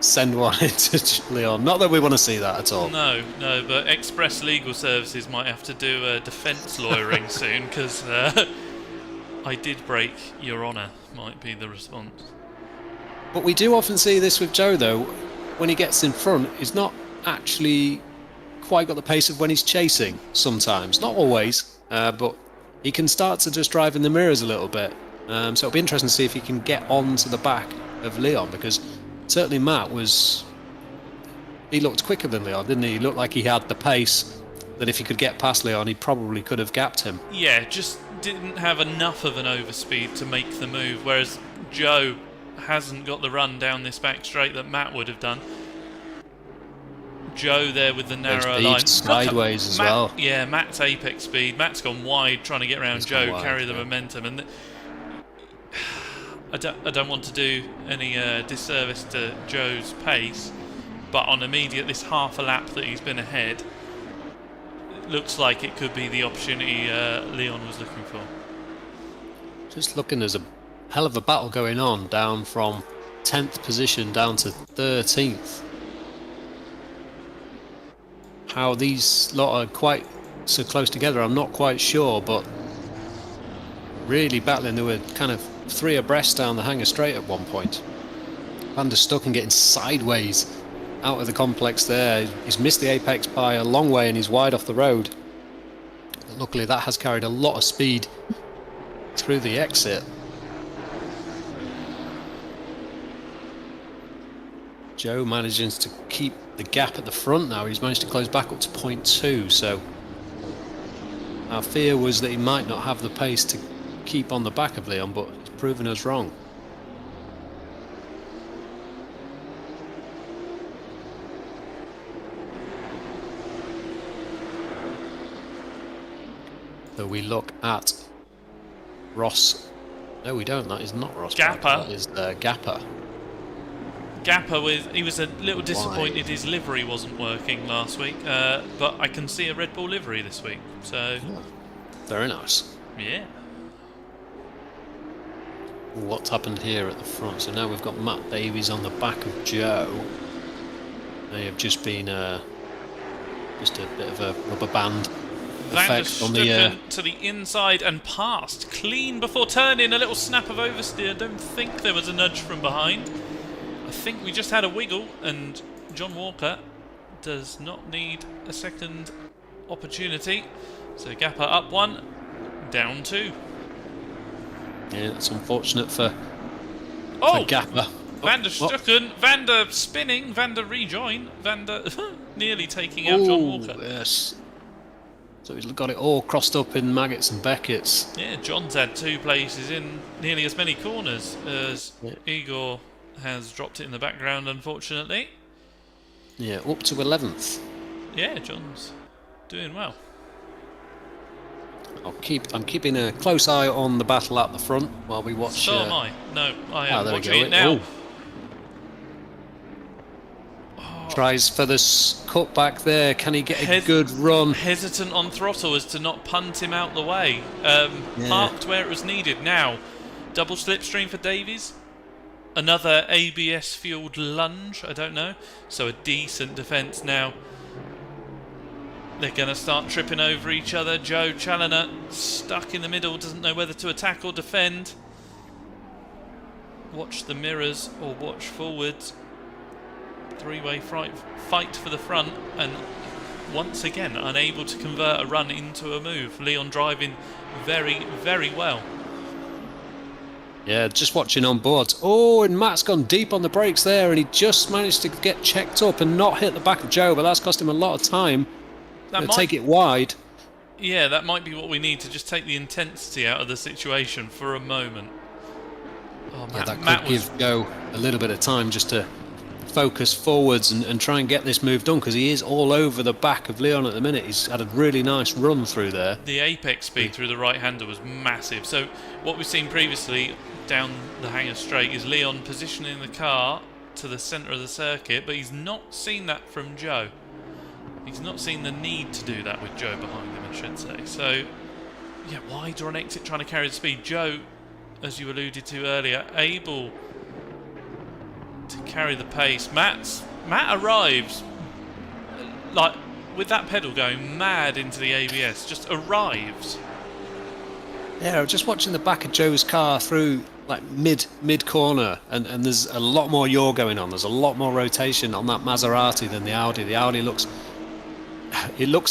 send one into Leon? Not that we want to see that at all. No, but Express Legal Services might have to do defence lawyering soon, because I did break your honour, might be the response. But we do often see this with Joe, though. When he gets in front, he's not actually quite got the pace of when he's chasing sometimes. Not always, but he can start to just drive in the mirrors a little bit. So it'll be interesting to see if he can get on to the back of Leon, because certainly Matt he looked quicker than Leon, didn't he? He looked like he had the pace that if he could get past Leon, he probably could have gapped him. Yeah, just didn't have enough of an overspeed to make the move, whereas Joe hasn't got the run down this back straight that Matt would have done. Joe there with the narrow line. Sideways as well. Yeah, Matt's apex speed. Matt's gone wide trying to get around Joe, carry the momentum. And I don't want to do any disservice to Joe's pace, but on immediate, this half a lap that he's been ahead, it looks like it could be the opportunity Leon was looking for. Just looking, there's a hell of a battle going on, down from 10th position down to 13th. How these lot are quite so close together, I'm not quite sure, but really battling. There were kind of three abreast down the hangar straight at one point. Van der Stucken getting sideways out of the complex there. He's missed the apex by a long way and he's wide off the road. But luckily that has carried a lot of speed through the exit. Joe manages to keep the gap at the front now. He's managed to close back up to 0.2, so our fear was that he might not have the pace to keep on the back of Leon, but he's proven us wrong. So we look at Ross. No, we don't. That is not Ross. Gapper. That is Gapper. He was a little disappointed his livery wasn't working last week, but I can see a Red Bull livery this week, so... Oh, very nice. Yeah. What's happened here at the front? So now we've got Matt Davies on the back of Joe. They have just been just a bit of a rubber band effect on the... to the inside and past, clean before turning, a little snap of oversteer. Don't think there was a nudge from behind. I think we just had a wiggle, and John Walker does not need a second opportunity. So Gapper up 1, down 2. Yeah, that's unfortunate for Gapper. Van der Stucken, Van der spinning, Van der rejoin, Van der nearly taking out John Walker. Yes. So he's got it all crossed up in Maggots and Beckett's. Yeah, John's had 2 places in nearly as many corners as Igor has dropped it in the background, unfortunately. Yeah, up to 11th. Yeah, John's doing well. I'm keeping a close eye on the battle at the front while we watch. So am I. No, I am watching it now. now. Tries for the cut back there. Can he get a good run? Hesitant on throttle as to not punt him out the way. Parked where it was needed. Now, double slipstream for Davies. Another ABS fueled lunge. I don't know. So a decent defence now. They're going to start tripping over each other. Joe Challoner stuck in the middle, doesn't know whether to attack or defend. Watch the mirrors or watch forwards. 3-way fight for the front, and once again unable to convert a run into a move. Leon driving very, very well. Yeah, just watching on board. Oh, and Matt's gone deep on the brakes there, and he just managed to get checked up and not hit the back of Joe, but that's cost him a lot of time. Take it wide. Yeah, that might be what we need to just take the intensity out of the situation for a moment. Oh, Matt could give Joe a little bit of time just to focus forwards and try and get this move done, because he is all over the back of Leon at the minute. He's had a really nice run through there. The apex speed through the right-hander was massive. So what we've seen previously down the hangar straight is Leon positioning the car to the centre of the circuit, but he's not seen that from Joe. He's not seen the need to do that with Joe behind him, I should say. So, yeah, wider on exit, trying to carry the speed. Joe, as you alluded to earlier, able to carry the pace. Matt arrives like with that pedal going mad into the ABS. Just arrives. Yeah, just watching the back of Joe's car through like mid corner, and there's a lot more yaw going on. There's a lot more rotation on that Maserati than the Audi. The Audi looks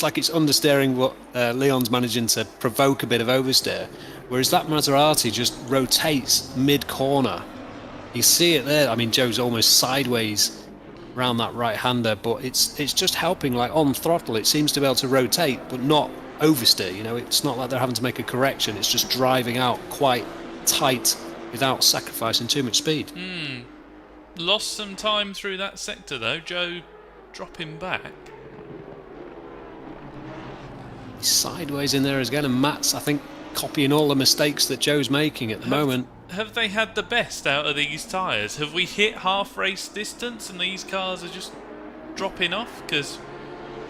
like it's understeering, what Leon's managing to provoke a bit of oversteer, whereas that Maserati just rotates mid-corner. You see it there. I mean, Joe's almost sideways around that right-hander, but it's just helping, like on throttle. It seems to be able to rotate, but not oversteer. You know, it's not like they're having to make a correction. It's just driving out quite tight without sacrificing too much speed. Lost some time through that sector, though. Joe dropping back. Sideways in there again, and Matt's, I think, copying all the mistakes that Joe's making at the moment. Have they had the best out of these tyres? Have we hit half race distance and these cars are just dropping off? Because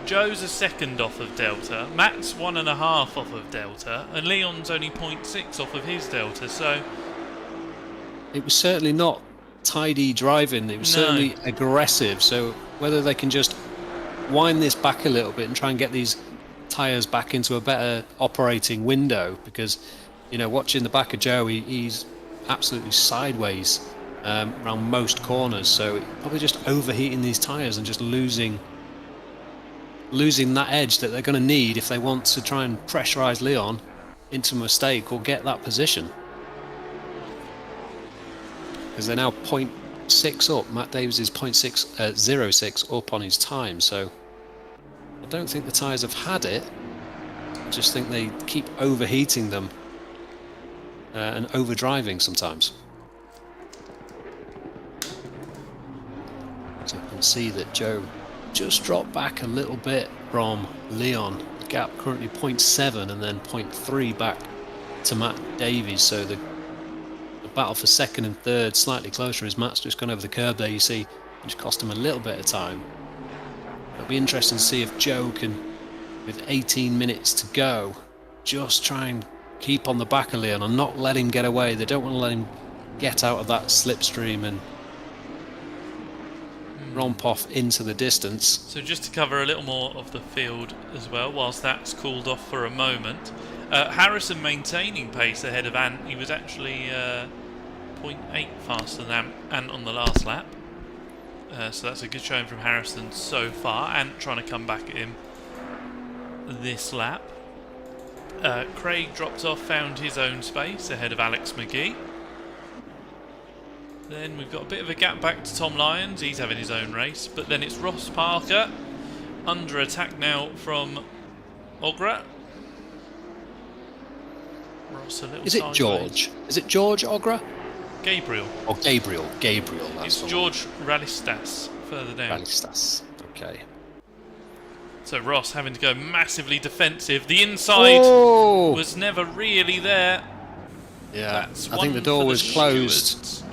Joe's a second off of Delta, Matt's 1.5 off of Delta, and Leon's only 0.6 off of his Delta, so... It was certainly not tidy driving, it was certainly aggressive, so whether they can just wind this back a little bit and try and get these tyres back into a better operating window, because, you know, watching the back of Joe, he's absolutely sideways around most corners, so probably just overheating these tyres and just losing that edge that they're going to need if they want to try and pressurise Leon into a mistake or get that position. Because they're now 0.6 up. Matt Davies is 0.06 up on his time, so I don't think the tyres have had it. I just think they keep overheating them and overdriving sometimes. So you can see that Joe just dropped back a little bit from Leon. gap, currently 0.7 and then 0.3 back to Matt Davies. So the battle for second and third slightly closer as Matt's just gone over the curb there, you see, which cost him a little bit of time. It'll be interesting to see if Joe can, with 18 minutes to go, just try and keep on the back of Leon and not let him get away. They don't want to let him get out of that slipstream and romp off into the distance. So just to cover a little more of the field as well, whilst that's cooled off for a moment. Harrison maintaining pace ahead of Ant. He was actually 0.8 faster than Ant on the last lap. So that's a good showing from Harrison so far. Ant trying to come back at him this lap. Craig dropped off, found his own space ahead of Alex McGee. Then we've got a bit of a gap back to Tom Lyons, he's having his own race. But then it's Ross Parker, under attack now from Ogra. Ross a little Is it sideways. George? Is it George Ogra? Gabriel. Oh, Gabriel. That's It's George Ralistas further down. Ralistas, okay. So Ross having to go massively defensive. The inside was never really there. Yeah, That's I think the door was closed.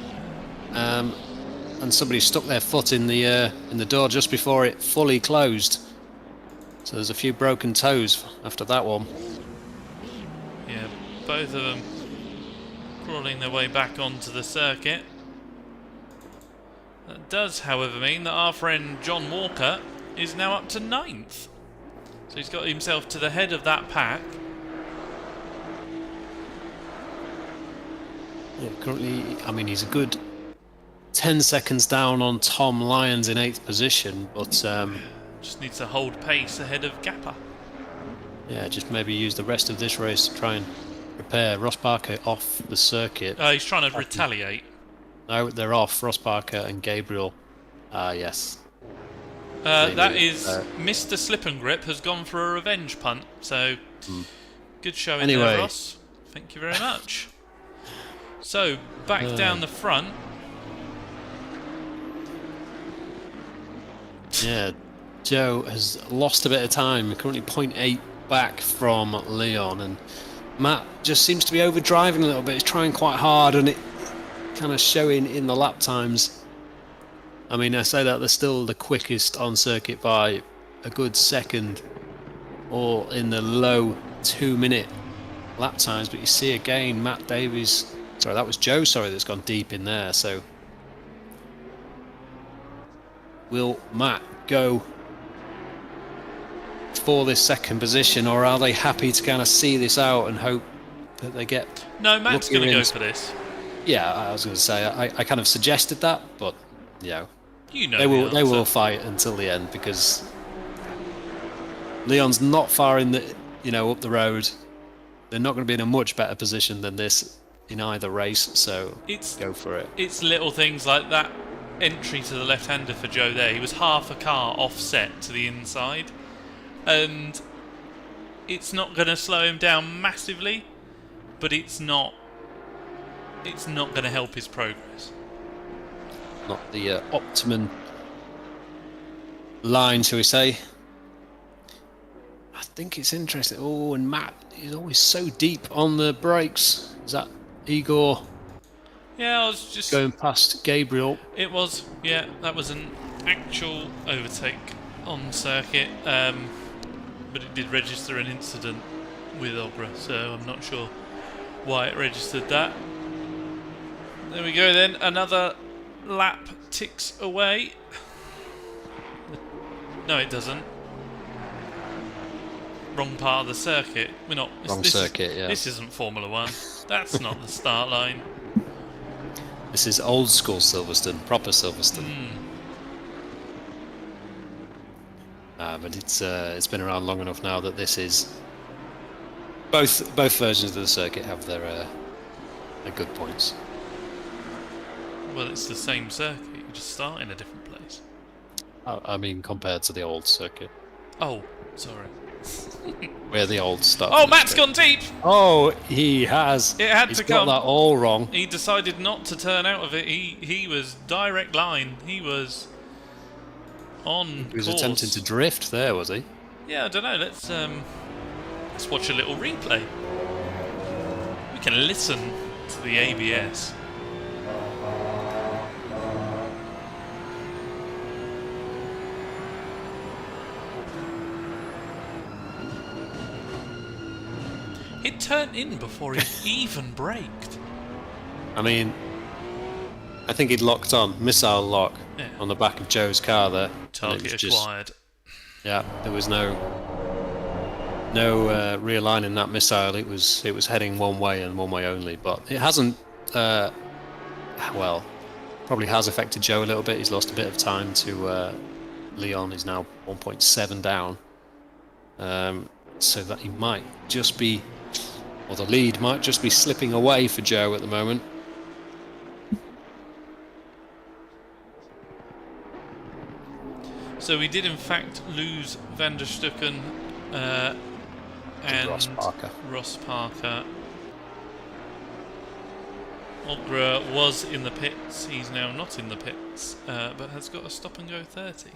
And somebody stuck their foot in the door just before it fully closed. So there's a few broken toes after that one. Yeah, both of them crawling their way back onto the circuit. That does, however, mean that our friend John Walker is now up to 9th. So he's got himself to the head of that pack. Yeah, currently, I mean, he's a good 10 seconds down on Tom Lyons in 8th position, but just needs to hold pace ahead of Gapper. Yeah, just maybe use the rest of this race to try and prepare Ross Parker off the circuit. He's trying to retaliate. No, they're off. Ross Parker and Gabriel. Yes. That is Mr. Slip and Grip has gone for a revenge punt. So good showing there, Ross. Thank you very much. So back down the front. Yeah, Joe has lost a bit of time. Currently 0.8 back from Leon, and Matt just seems to be overdriving a little bit. He's trying quite hard, and it kind of showing in the lap times. I mean, I say that they're still the quickest on circuit by a good second, or in the low 2-minute lap times. But you see again, Matt Davies. Sorry, that was Joe. Sorry, that's gone deep in there. So will Matt go for this second position, or are they happy to kind of see this out and hope that they get? No, Matt's going to go for this. Yeah, I was going to say I kind of suggested that, but you know they will fight until the end, because Leon's not far in the up the road. They're not going to be in a much better position than this in either race, so go for it. It's little things like that entry to the left-hander for Joe there. He was half a car offset to the inside, and it's not going to slow him down massively, but it's not going to help his progress. Not the optimum line, shall we say. I think it's interesting. Oh, and Matt is always so deep on the brakes. Is that Igor? Yeah, I was just going past Gabriel. It was, yeah, that was an actual overtake on circuit, but it did register an incident with Ogra, so I'm not sure why it registered that. There we go then, another lap ticks away. No, it doesn't. Wrong part of the circuit. We're not. This isn't Formula One. That's not the start line. This is old school Silverstone, proper Silverstone. But it's been around long enough now that this is both versions of the circuit have their good points. Well, it's the same circuit. You just start in a different place. I mean, compared to the old circuit. Oh, sorry. Where the old stuff. Oh, Matt's gone deep. Oh, he has. It had He's to got come. that all wrong. He decided not to turn out of it. He was direct line. He was on. He was course. attempting to drift there, was he? Yeah, I don't know. Let's Let's watch a little replay. We can listen to the ABS. It turned in before he even braked. I mean, I think he'd locked on, missile lock, on the back of Joe's car there. Target acquired. Yeah, there was no realigning that missile. It was heading one way and one way only. But it hasn't. Well, probably has affected Joe a little bit. He's lost a bit of time to Leon. Is now 1.7 down. So that he might just be, or the lead might just be slipping away for Joe at the moment. So we did in fact lose Van der Stucken and Ross Parker. Ogra was in the pits. He's now not in the pits, but has got a stop and go 30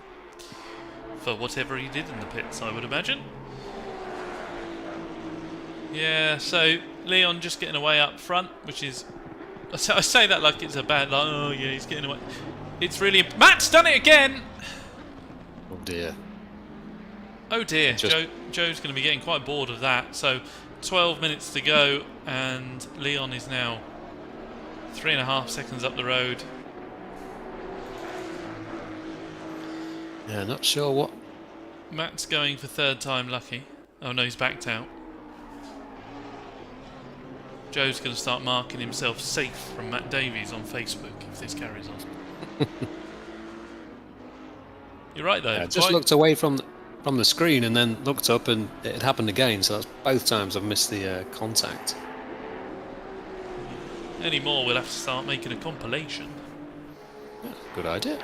for whatever he did in the pits, I would imagine. Yeah, so Leon just getting away up front, which is, I say that like it's a bad, like, oh yeah, he's getting away. It's really, Matt's done it again. Oh dear. Oh dear, Joe's going to be getting quite bored of that. So 12 minutes to go, and Leon is now 3.5 seconds up the road. Yeah, not sure what. Matt's going for third time lucky. Oh no, he's backed out. Joe's going to start marking himself safe from Matt Davies on Facebook if this carries on. You're right though. Yeah, I just looked away from the screen and then looked up and it had happened again. So that's both times I've missed the contact. Any more, we'll have to start making a compilation. Yeah, good idea.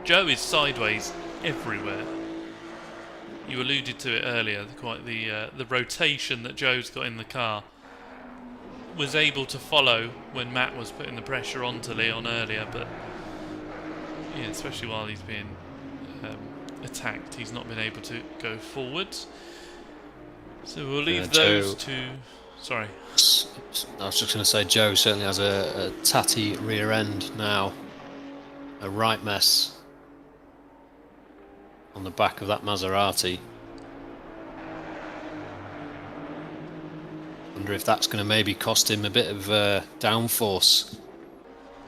Joe is sideways everywhere. You alluded to it earlier. Quite the rotation that Joe's got in the car was able to follow when Matt was putting the pressure onto Leon earlier, but yeah, especially while he's being attacked, he's not been able to go forwards. So we'll leave those two. Sorry. I was just going to say, Joe certainly has a tatty rear end now. A right mess on the back of that Maserati. Wonder if that's going to maybe cost him a bit of downforce.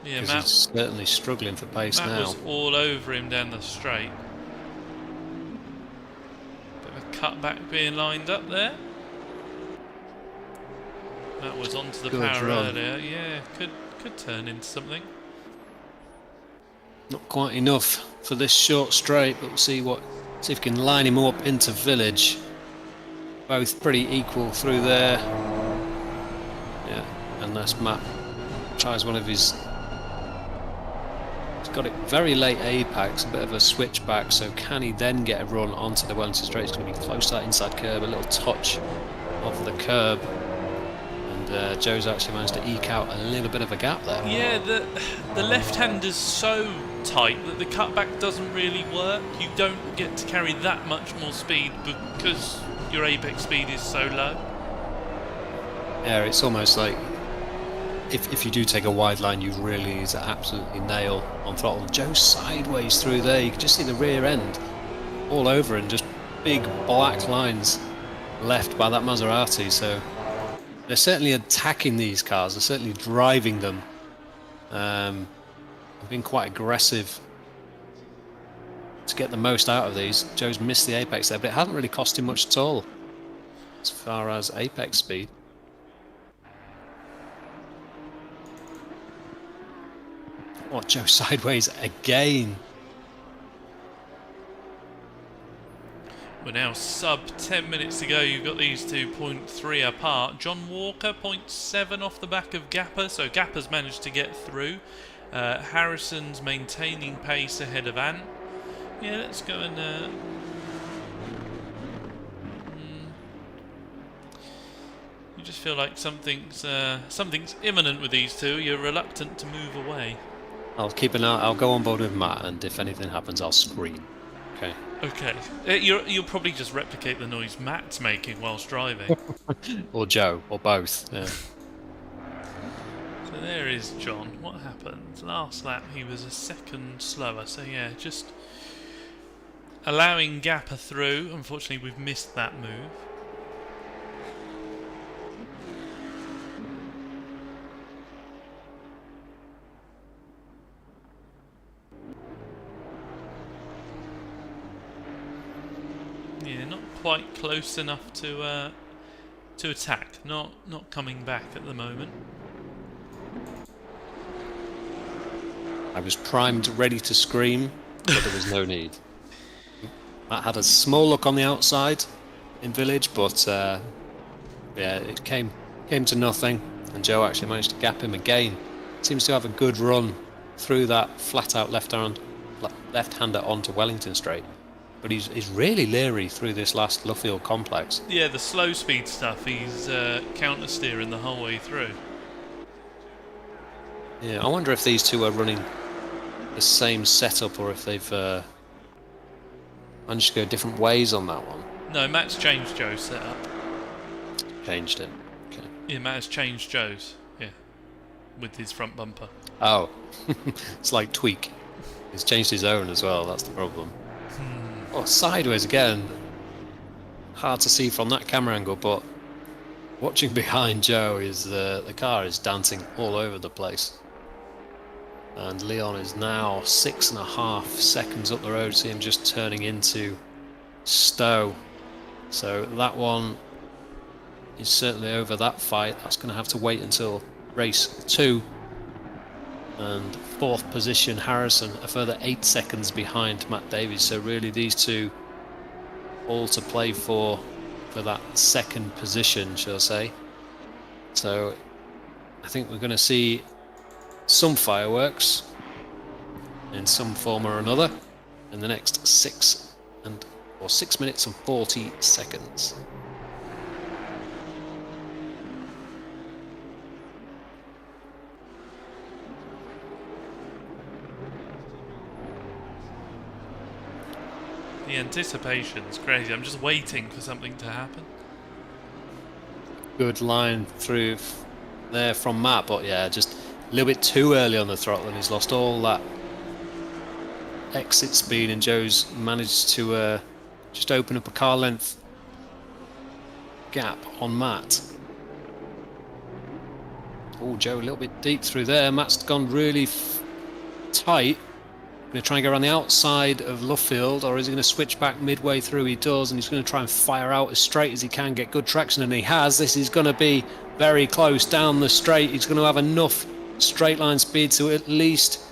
Yeah, Matt, he's certainly struggling for pace Matt now. was all over him down the straight. Bit of a cutback being lined up there. That was onto the Good power run. earlier. Yeah, could turn into something. Not quite enough for this short straight, but we'll see if we can line him up into Village. Both pretty equal through there. Yeah, unless Matt tries one of his. He's got it very late apex, a bit of a switchback. So can he then get a run onto the Wellington straight? It's going to be close to that inside curb, a little touch of the curb. And Joe's actually managed to eke out a little bit of a gap there. Yeah, the left-hander's so tight that the cutback doesn't really work. You don't get to carry that much more speed because your apex speed is so low. Yeah, it's almost like if you do take a wide line, you really need to absolutely nail on throttle. Joe's sideways through there. You can just see the rear end all over and just big black lines left by that Maserati. So they're certainly attacking these cars. They're certainly driving them. They've been quite aggressive to get the most out of these. Joe's missed the apex there, but it hasn't really cost him much at all as far as apex speed. Oh, Joe sideways again. We're now sub 10 minutes to go. You've got these two 0.3 apart. John Walker 0.7 off the back of Gapper, so Gapper's managed to get through. Harrison's maintaining pace ahead of Ant. Yeah, let's go and you just feel like something's imminent with these two. You're reluctant to move away. I'll keep an eye. I'll go on board with Matt, and if anything happens, I'll scream. Okay. Okay. You'll probably just replicate the noise Matt's making whilst driving. Or Joe, or both. Yeah. So there is John. What happened? Last lap he was a second slower. So yeah, just allowing Gapper through. Unfortunately, we've missed that move. Yeah, not quite close enough to attack. Not coming back at the moment. I was primed, ready to scream, but there was no need. Matt had a small look on the outside in Village, but yeah, it came to nothing, and Joe actually managed to gap him again. Seems to have a good run through that flat-out left-hander onto Wellington Straight, but he's really leery through this last Luffield complex. Yeah, the slow speed stuff, he's counter-steering the whole way through. Yeah, I wonder if these two are running the same setup, or if they've managed to go different ways on that one. No, Matt's changed Joe's setup. Changed it. Okay. Yeah, Matt has changed Joe's. Yeah, with his front bumper. Oh, it's like tweak. He's changed his own as well. That's the problem. Oh, sideways again. Hard to see from that camera angle, but watching behind Joe is the car is dancing all over the place. And Leon is now 6.5 seconds up the road. See him just turning into Stowe. So that one is certainly over that fight. That's going to have to wait until race 2. And 4th position, Harrison, a further 8 seconds behind Matt Davies. So really these two all to play for that 2nd position, shall I say. So I think we're going to see some fireworks in some form or another in the next 6 minutes and 40 seconds. The anticipation's crazy. I'm just waiting for something to happen. Good line through there from Matt, but yeah, just a little bit too early on the throttle, and he's lost all that exit speed, and Joe's managed to just open up a car length gap on Matt. Oh, Joe a little bit deep through there. Matt's gone really tight. Going to try and go around the outside of Luffield, or is he going to switch back midway through? He does, and he's going to try and fire out as straight as he can, get good traction, and he has. This is going to be very close down the straight. He's going to have enough straight line speed to at least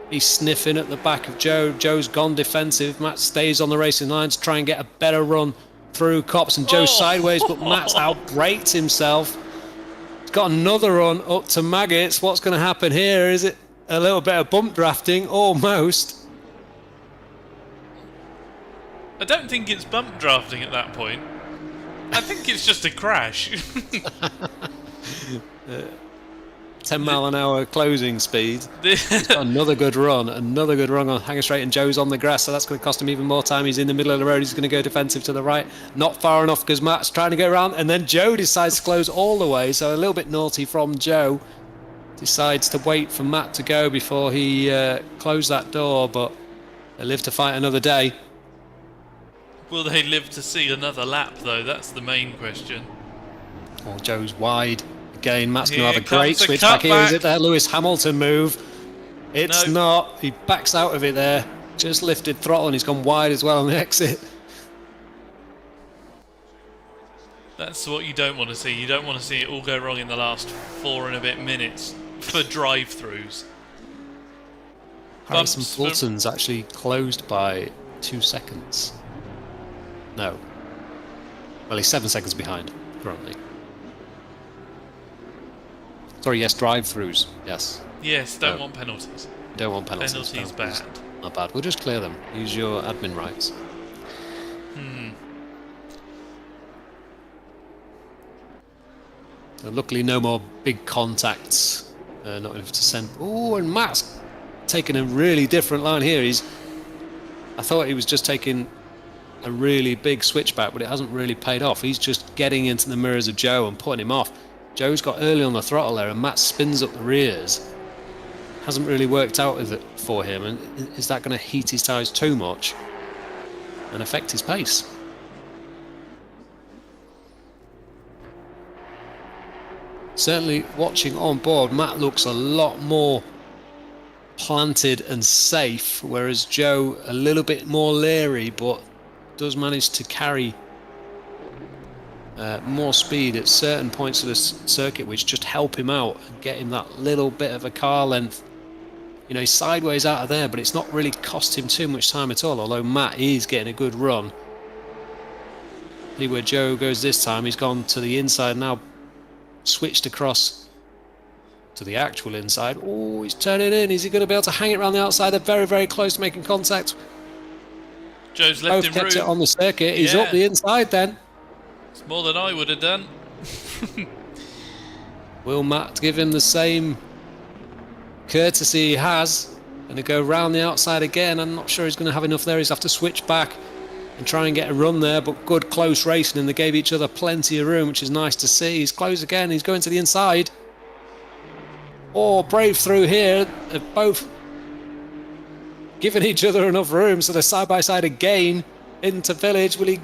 be sniffing at the back of Joe. Joe's gone defensive. Matt stays on the racing line to try and get a better run through Copse, and Joe's sideways, but Matt's outbraked himself. He's got another run up to Maggots. What's going to happen here? Is it a little bit of bump drafting? Almost. I don't think it's bump drafting at that point. I think it's just a crash. 10 mile an hour closing speed. He's got another good run on Hanger Straight, and Joe's on the grass, so that's going to cost him even more time. He's in the middle of the road. He's going to go defensive to the right, not far enough because Matt's trying to get around, and then Joe decides to close all the way, so a little bit naughty from Joe. Decides to wait for Matt to go before he closed that door, but they live to fight another day. Will they live to see another lap, though? That's the main question. Oh, Joe's wide. Again, Matt's going to have a Here great comes a switch back here. cutback. Is it their Lewis Hamilton move? It's No. not. He backs out of it there. Just lifted throttle, and he's gone wide as well on the exit. That's what you don't want to see. You don't want to see it all go wrong in the last 4 and a bit minutes for drive-throughs. Harrison Bumps for- Fulton's actually closed by 2 seconds. No. Well, he's 7 seconds behind currently. Sorry, yes, drive-throughs. Yes. Yes, don't want penalties. Don't want penalties. Penalties No, bad. Not bad. We'll just clear them. Use your admin rights. So luckily, no more big contacts. Not enough to send. Oh, and Matt's taking a really different line here. I thought he was just taking a really big switchback, but it hasn't really paid off. He's just getting into the mirrors of Joe and putting him off. Joe's got early on the throttle there, and Matt spins up the rears. Hasn't really worked out with it for him, and is that going to heat his tyres too much and affect his pace? Certainly watching on board, Matt looks a lot more planted and safe, whereas Joe a little bit more leery, but does manage to carry more speed at certain points of the circuit, which just help him out and get him that little bit of a car length. You know, he's sideways out of there, but it's not really cost him too much time at all, although Matt is getting a good run. See where Joe goes this time. He's gone to the inside now, switched across to the actual inside. Oh, he's turning in. Is he going to be able to hang it around the outside? They're very, very close to making contact. Joe's left Both him kept room. it on the circuit. He's up the inside then. It's more than I would have done. Will Matt give him the same courtesy he has and to go round the outside again? I'm not sure he's going to have enough there. He's have to switch back and try and get a run there, but good close racing, and they gave each other plenty of room, which is nice to see. He's close again. He's going to the inside. Oh, brave through here. They've both given each other enough room, so they're side by side again into Village. Will he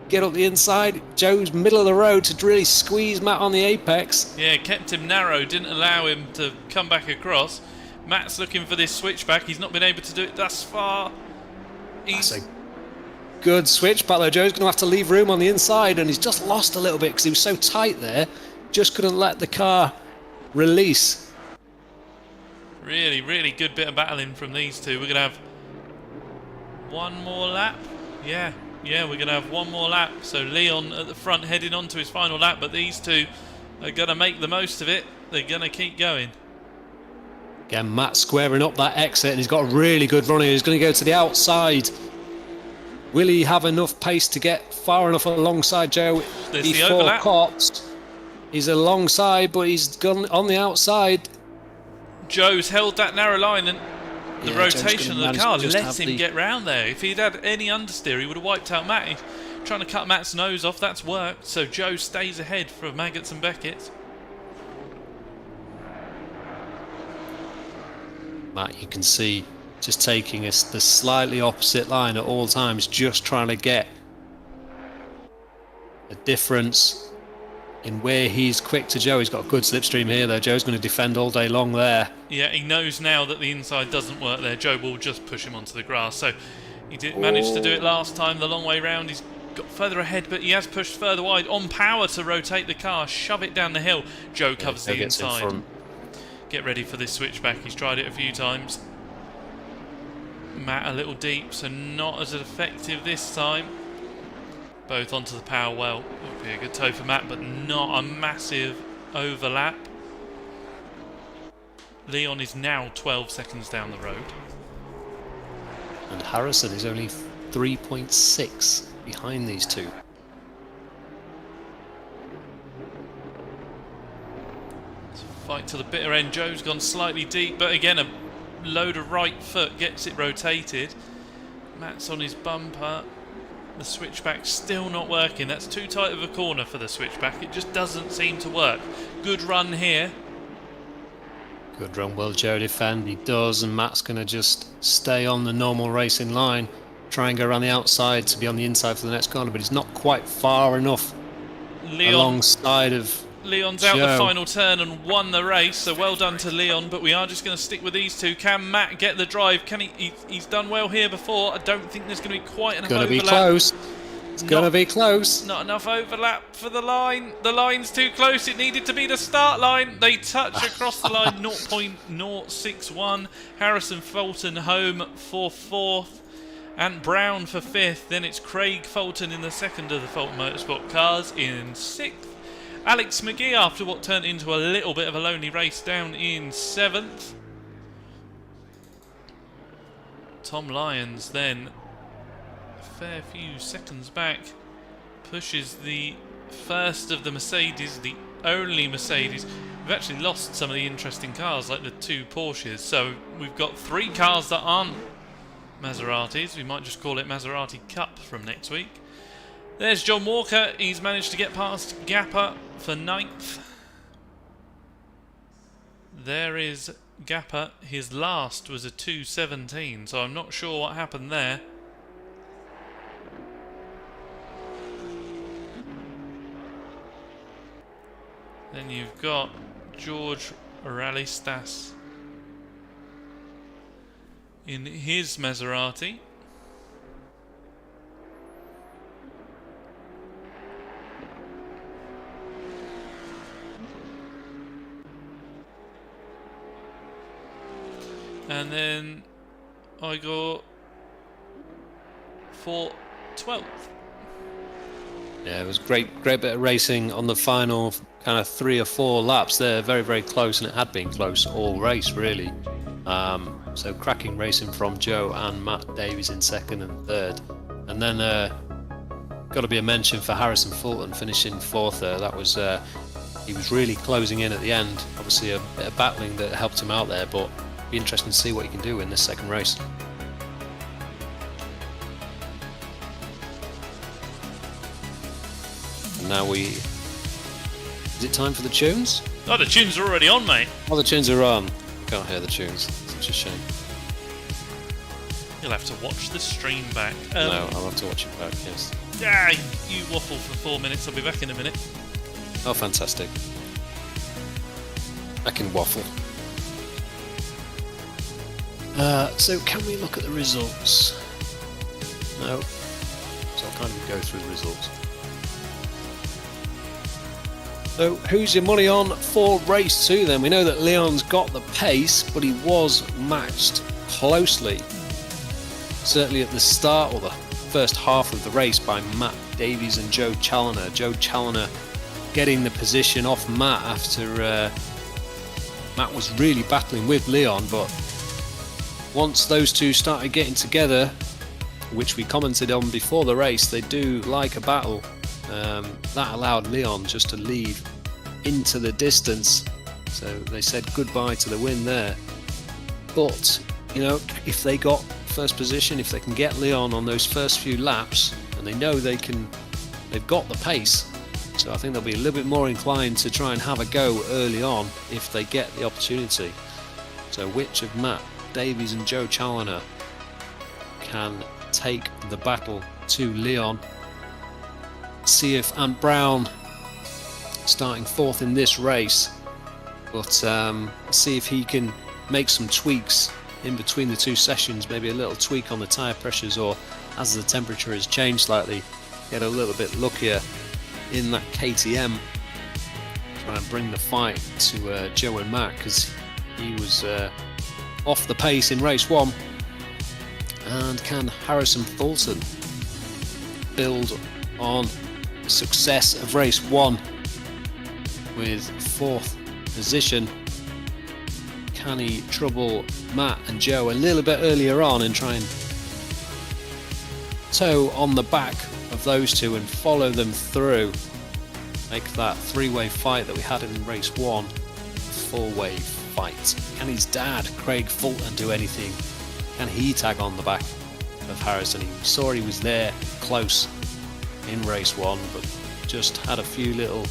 get up the inside? Joe's middle of the road to really squeeze Matt on the apex. Yeah, kept him narrow, didn't allow him to come back across. Matt's looking for this switchback. He's not been able to do it thus far. That's a good switchback though. Joe's going to have to leave room on the inside, and he's just lost a little bit because he was so tight there. Just couldn't let the car release. Really, really good bit of battling from these two. We're going to have one more lap. Yeah, we're going to have one more lap. So Leon at the front heading on to his final lap, but these two are going to make the most of it. They're going to keep going. Again, Matt squaring up that exit, and he's got a really good run here. He's going to go to the outside. Will he have enough pace to get far enough alongside Joe before Cops? He's alongside, but he's gone on the outside. Joe's held that narrow line, and the rotation of the car let him get round there. If he'd had any understeer, he would have wiped out Matt. He's trying to cut Matt's nose off. That's worked. So Joe stays ahead for Maggots and Beckett. Matt, you can see, just taking us the slightly opposite line at all times, just trying to get a difference in where he's quick to Joe. He's got a good slipstream here though. Joe's going to defend all day long there. Yeah, he knows now that the inside doesn't work there. Joe will just push him onto the grass. So he did manage to do it last time the long way round. He's got further ahead, but he has pushed further wide on power to rotate the car, shove it down the hill. Joe covers the inside. Get ready for this switchback. He's tried it a few times. Matt a little deep, so not as effective this time. Both onto the power well. Would be a good toe for Matt, but not a massive overlap. Leon is now 12 seconds down the road. And Harrison is only 3.6 behind these two. Fight to the bitter end. Joe's gone slightly deep, but again a load of right foot gets it rotated. Matt's on his bumper. The switchback's still not working. That's too tight of a corner for the switchback. It just doesn't seem to work. Good run here. Good run. Will Joe defend? He does, and Matt's going to just stay on the normal racing line. Try and go around the outside to be on the inside for the next corner, but he's not quite far enough alongside of Leon's out the final turn and won the race, so well done to Leon, but we are just going to stick with these two. Can Matt get the drive? Can he's done well here before. I don't think there's going to be quite enough overlap. It's going to be close. It's going to be close. Not enough overlap for the line. The line's too close. It needed to be the start line. They touch across the line. 0.061. Harrison Fulton home for 4th. And Brown for 5th. Then it's Craig Fulton in the second of the Fulton Motorsport cars in 6th. Alex McGee, after what turned into a little bit of a lonely race, down in 7th. Tom Lyons then, a fair few seconds back, pushes the first of the Mercedes, the only Mercedes we've actually lost some of the interesting cars, like the 2 Porsches. So we've got 3 cars that aren't Maseratis. We might just call it Maserati Cup from next week. There's John Walker. He's managed to get past Gapper for 9th. There is Gapper. His last was a 2:17, so I'm not sure what happened there. Then you've got George Rallistas in his Maserati. And then I got for 12th. Yeah, it was great bit of racing on the final kind of 3 or 4 laps there. Very, very close, and it had been close all race, really. So cracking racing from Joe and Matt Davies in 2nd and 3rd. And then got to be a mention for Harrison Fulton finishing 4th there. That was he was really closing in at the end. Obviously a bit of battling that helped him out there, but be interesting to see what he can do in this 2nd race. And now is it time for the tunes? Oh, the tunes are already on, mate. Oh, the tunes are on. Can't hear the tunes. Such a shame. You'll have to watch the stream back. No, I'll have to watch it back, yes. Yeah, you waffle for 4 minutes. I'll be back in a minute. Oh, fantastic. I can waffle. So can we look at the results? No. So I'll kind of go through the results. So who's your money on for race 2 then? We know that Leon's got the pace, but he was matched closely. Certainly at the start, or the first half of the race, by Matt Davies and Joe Challoner. Joe Challoner getting the position off Matt after Matt was really battling with Leon, but once those two started getting together, which we commented on before the race, they do like a battle. That allowed Leon just to lead into the distance, so they said goodbye to the win there. But you know, if they got first position, if they can get Leon on those first few laps, and they know they've got the pace, so I think they'll be a little bit more inclined to try and have a go early on if they get the opportunity. So which of Matt Davies and Joe Challoner can take the battle to Leon? See if Ant Brown starting 4th in this race, but see if he can make some tweaks in between the 2 sessions, maybe a little tweak on the tyre pressures, or as the temperature has changed slightly, get a little bit luckier in that KTM, try and bring the fight to Joe and Matt, because he was off the pace in race 1. And can Harrison Fulton build on the success of race 1 with 4th position? Can he trouble Matt and Joe a little bit earlier on and try and toe on the back of those two and follow them through, make that 3-way fight that we had in race 1 a 4-way fight? Can his dad, Craig Fulton, do anything? Can he tag on the back of Harrison? He saw he was there close in race 1, but just had a few little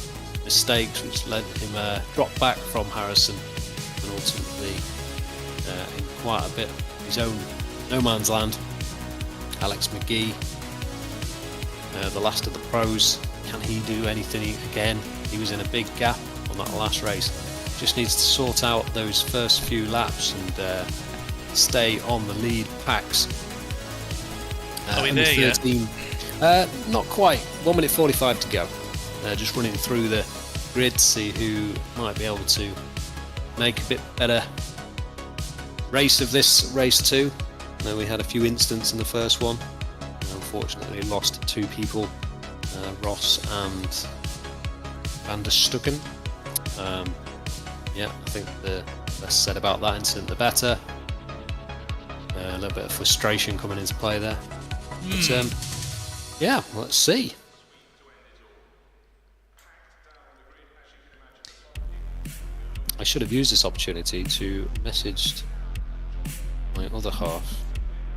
mistakes which led him drop back from Harrison, and ultimately in quite a bit of his own no man's land. Alex McGee, the last of the pros, can he do anything again? He was in a big gap on that last race. Just needs to sort out those first few laps and stay on the lead packs. Are we there yet? Not quite. 1 minute 45 to go. Just running through the grid to see who might be able to make a bit better race of this race 2. We had a few incidents in the first one. Unfortunately lost 2 people, Ross and Van der Stucken. Yeah, I think the less said about that incident the better. A little bit of frustration coming into play there. But yeah, let's see. I should have used this opportunity to message my other half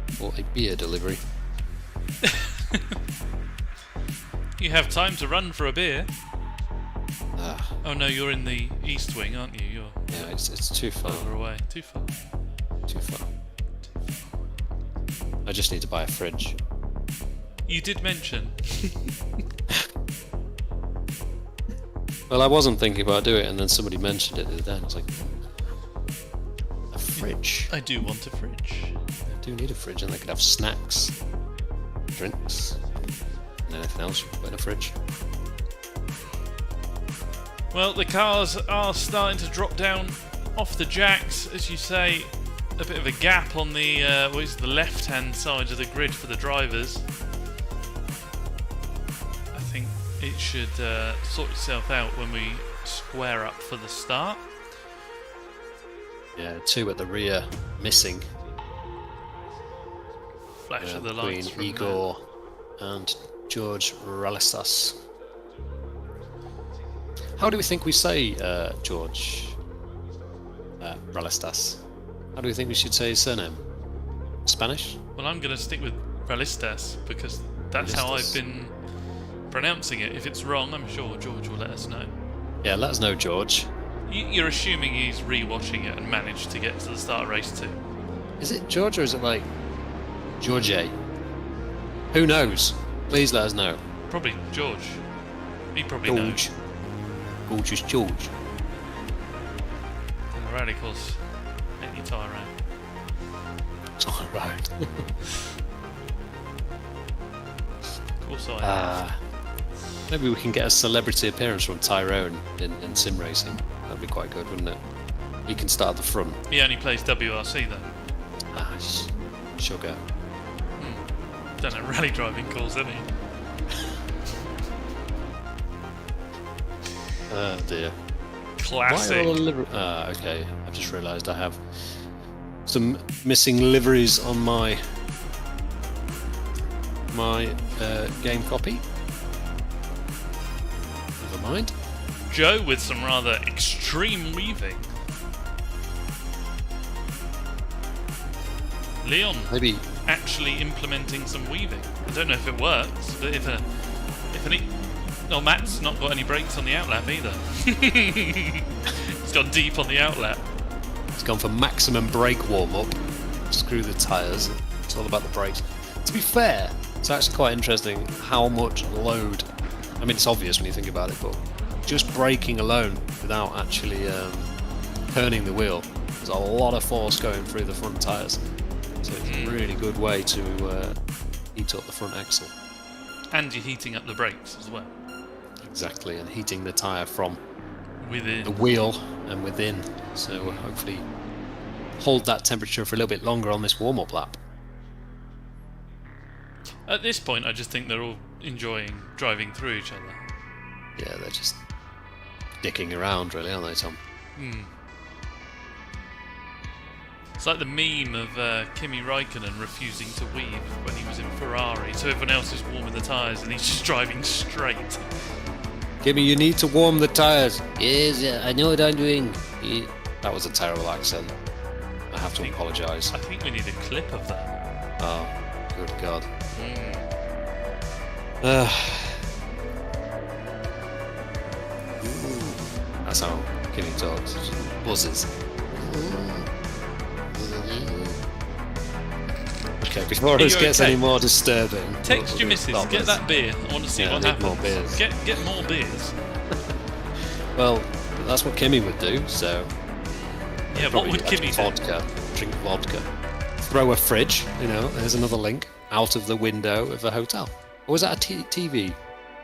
for a beer delivery. You have time to run for a beer. Ah, Oh no, you're in the east wing, aren't you? You're yeah, it's too far. further away. Too far. Too far. I just need to buy a fridge. You did mention. Well, I wasn't thinking about doing it, and then somebody mentioned it the other day, and I was like, a fridge? I do want a fridge. I do need a fridge, and I could have snacks, drinks, and anything else you can put in a fridge. Well, the cars are starting to drop down off the jacks, as you say. A bit of a gap on the the left-hand side of the grid for the drivers. I think it should sort itself out when we square up for the start. Yeah, 2 at the rear, missing. Flash of the lights from Igor and George Ralistas. How do we think we say George Ralistas? How do we think we should say his surname? Spanish? Well, I'm going to stick with Realistas because that's how I've been pronouncing it. If it's wrong, I'm sure George will let us know. Yeah, let us know, George. You're assuming he's rewatching it and managed to get to the start of race 2. Is it George or is it like George? Who knows? Please let us know. Probably George. He probably knows. Gorgeous George. And the radicals any tyre around. Tyre round. Of course I have. Maybe we can get a celebrity appearance from Tyrone in sim racing. That'd be quite good, wouldn't it? He can start at the front. He only plays WRC though. Sugar. Don't know rally driving calls, any. Oh dear. Classic. Okay. I've just realised I have some missing liveries on my game copy. Never mind. Joe with some rather extreme weaving. Leon Maybe actually implementing some weaving. I don't know if it works, but no, Matt's not got any brakes on the outlap either. He's gone deep on the outlap. it's gone for maximum brake warm-up. Screw the tyres. It's all about the brakes. To be fair, it's actually quite interesting how much load. I mean, it's obvious when you think about it, but just braking alone without actually turning the wheel, there's a lot of force going through the front tyres. So it's a really good way to heat up the front axle. And you're heating up the brakes as well. Exactly, and heating the tyre from Within. the wheel and within. So we'll hopefully hold that temperature for a little bit longer on this warm-up lap. At this point, I just think they're all enjoying driving through each other. Yeah, they're just dicking around, really, aren't they, Tom? It's like the meme of Kimi Raikkonen refusing to weave when he was in Ferrari, so everyone else is warming the tyres and he's just driving straight. Kimmy, you need to warm the tyres. Yes, I know what I'm doing. That was a terrible accent. I have to apologise. I think we need a clip of that. Oh, good God. That's how Kimmy talks. She buzzes. Okay, before this gets any more disturbing... Text your missus, get that beer. I want to see what happens. More beers. Get more beers. Well, that's what Kimmy would do, so... Yeah, what would Kimmy do? Drink vodka. Throw a fridge, there's another link, out of the window of the hotel. Or was that a TV?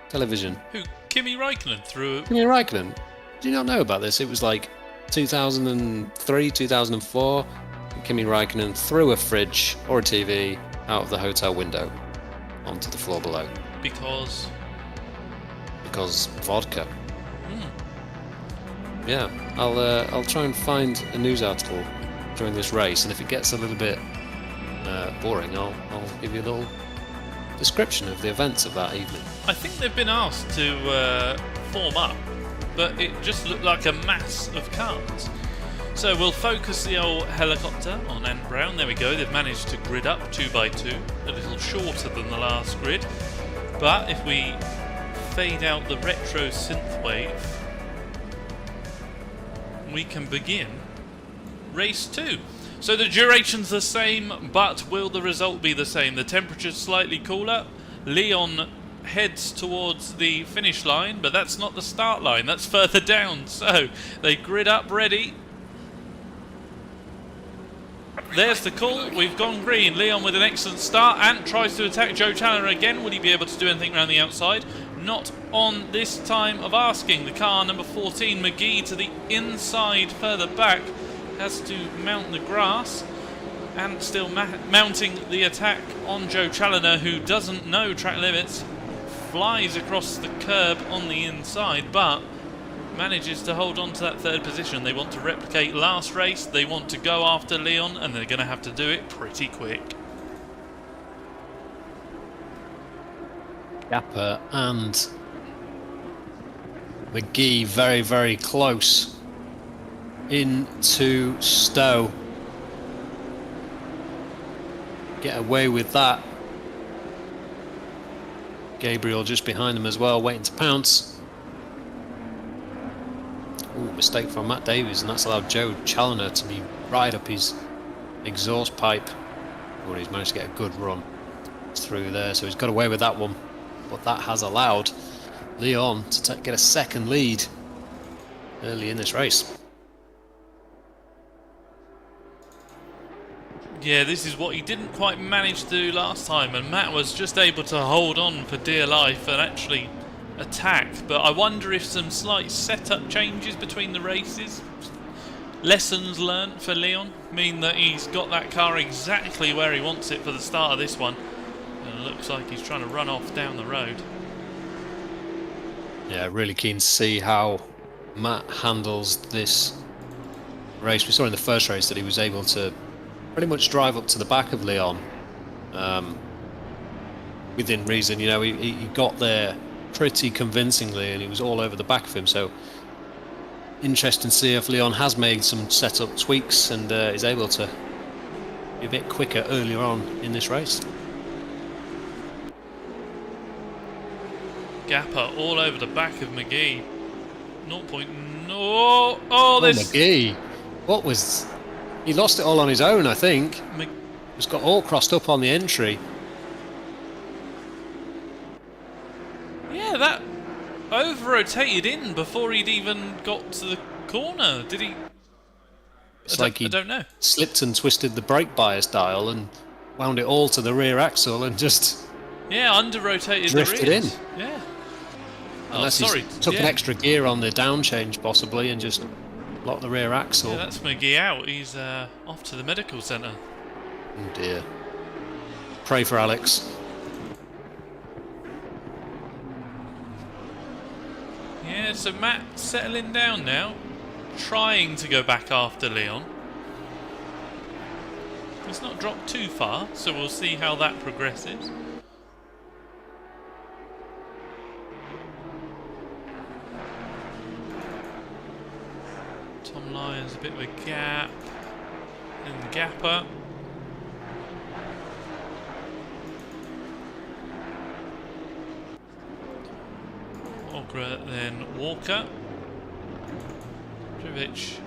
Television? Who? Kimi Raikkonen threw... Kimi Raikkonen? Do you not know about this? It was like 2003, 2004... Kimi Raikkonen threw a fridge or a TV out of the hotel window onto the floor below. Because vodka. Yeah, I'll try and find a news article during this race, and if it gets a little bit boring, I'll give you a little description of the events of that evening. I think they've been asked to form up but it just looked like a mass of cars. So we'll focus the old helicopter on Ant Brown. There we go, they've managed to grid up 2x2, a little shorter than the last grid. But if we fade out the retro synthwave, we can begin race 2. So the duration's the same, but will the result be the same? The temperature's slightly cooler. Leon heads towards the finish line, but that's not the start line, that's further down. So they grid up ready. There's the call, we've gone green. Leon with an excellent start. Ant tries to attack Joe Chandler again. Will he be able to do anything around the outside? Not on this time of asking. The car, number 14, McGee, to the inside, further back, has to mount the grass. Ant still mounting the attack on Joe Challoner, who doesn't know track limits. Flies across the curb on the inside, but manages to hold on to that third position. They want to replicate last race. They want to go after Leon, and they're going to have to do it pretty quick. Gapper and McGee very, very close into Stowe. Get away with that. Gabriel just behind them as well, waiting to pounce. Ooh, mistake from Matt Davies, and that's allowed Joe Challoner to be right up his exhaust pipe. Oh, he's managed to get a good run through there, so he's got away with that one. But that has allowed Leon to get a second lead early in this race. Yeah, this is what he didn't quite manage to do last time, and Matt was just able to hold on for dear life and actually attack. But I wonder if some slight setup changes between the races, lessons learnt for Leon, mean that he's got that car exactly where he wants it for the start of this one. And it looks like he's trying to run off down the road. Yeah, really keen to see how Matt handles this race. We saw in the first race that he was able to pretty much drive up to the back of Leon within reason. You know, he got there pretty convincingly and he was all over the back of him. So interesting to see if Leon has made some setup tweaks and is able to be a bit quicker earlier on in this race. Gapper all over the back of McGee. 0.0. Oh, there's McGee. What was... He lost it all on his own, I think. Just got all crossed up on the entry. Yeah, that over-rotated in before he'd even got to the corner. Did he? It's like he I don't know. Slipped and twisted the brake bias dial and wound it all to the rear axle and just... Yeah, under-rotated drifted the rears. in. Yeah. Unless sorry. he took an extra gear on the down change possibly and just locked the rear axle. Yeah, that's McGee out. He's off to the medical centre. Oh dear. Pray for Alex. Yeah, so Matt settling down now, trying to go back after Leon. He's not dropped too far, so we'll see how that progresses. Tom Lyons a bit of a gap in the gapper. Ogra, then Walker. Jovic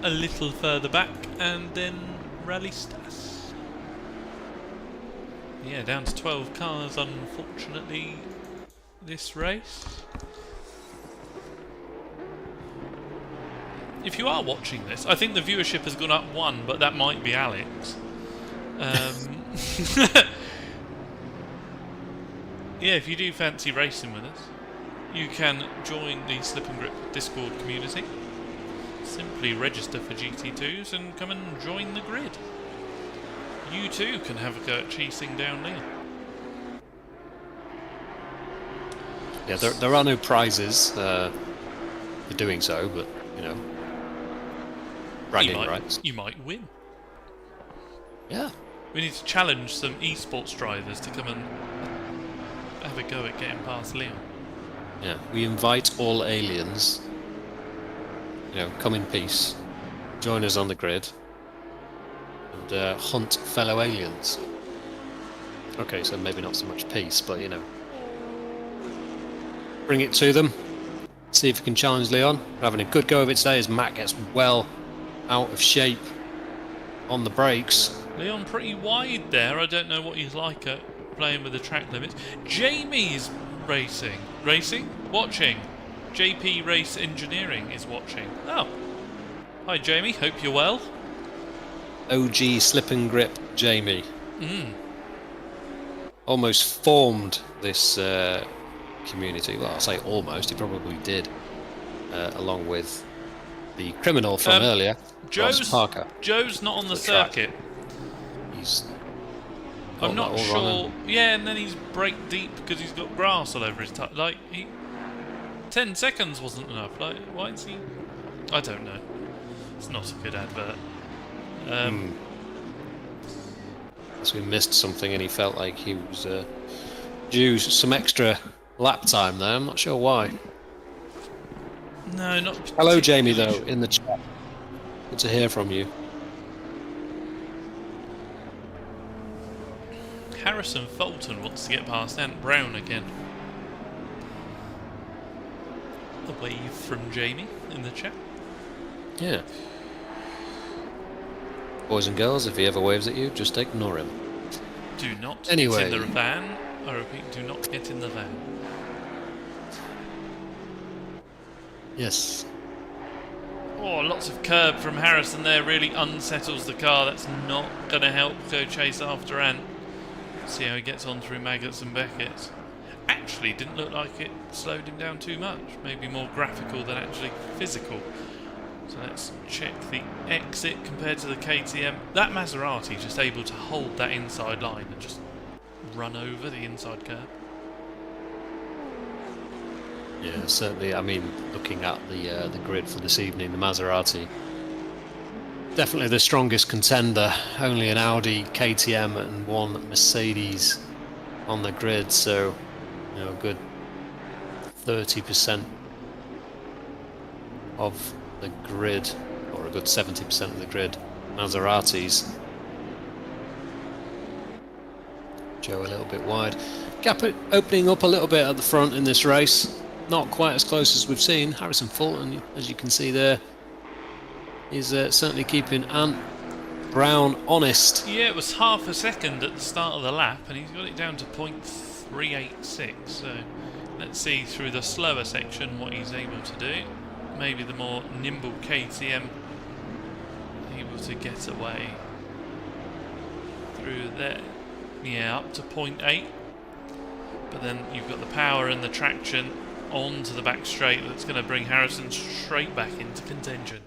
a little further back, and then Rally Stas. Yeah, down to 12 cars, unfortunately, this race. If you are watching this, I think the viewership has gone up 1, but that might be Alex. Yeah, if you do fancy racing with us, you can join the Slip and Grip Discord community. Simply register for GT2s and come and join the grid. You too can have a go at chasing down Leon. Yeah, there are no prizes for doing so, but, you know, bragging rights. You might win. Yeah. We need to challenge some esports drivers to come and have a go at getting past Leon. Yeah, we invite all aliens. Come in peace, join us on the grid, and hunt fellow aliens. Okay, so maybe not so much peace, but bring it to them. See if we can challenge Leon. We're having a good go of it today as Matt gets well out of shape on the brakes. Leon pretty wide there. I don't know what he's like at playing with the track limits. Jamie's racing. Watching. JP Race Engineering is watching. Oh. Hi Jamie, hope you're well. OG slip and grip Jamie. Almost formed this community. Well, I'll say almost, he probably did. Along with the criminal from earlier, Ross Parker. Joe's not on the circuit. I'm not sure. Yeah, and then he's brake deep because he's got grass all over his tire. 10 seconds wasn't enough. Why is he? I don't know. It's not a good advert. So we missed something, and he felt like he was due some extra lap time there. I'm not sure why. No, not. Hello, Jamie, though, in the chat. Good to hear from you. Harrison Fulton wants to get past Ant Brown again. A wave from Jamie in the chat. Yeah. Boys and girls, if he ever waves at you, just ignore him. Do not Anyway. get in the van. I repeat, do not get in the van. Yes. Oh, lots of curb from Harrison there. Really unsettles the car. That's not going to help go chase after Ant. See how he gets on through Maggots and Beckett. Actually, didn't look like it slowed him down too much. Maybe more graphical than actually physical. So let's check the exit compared to the KTM. That Maserati just able to hold that inside line and just run over the inside curb. Yeah, certainly. I mean, looking at the grid for this evening, the Maserati definitely the strongest contender. Only an Audi, KTM, and one Mercedes on the grid. So, a good 30% of the grid, or a good 70% of the grid, Maseratis. Joe a little bit wide. Gap opening up a little bit at the front in this race. Not quite as close as we've seen. Harrison Fulton, as you can see there, is certainly keeping Ant Brown honest. Yeah, it was half a second at the start of the lap, and he's got it down to 0.386. So let's see through the slower section what he's able to do. Maybe the more nimble KTM able to get away through there. Yeah, up to 0.8. But then you've got the power and the traction onto the back straight that's going to bring Harrison straight back into contention.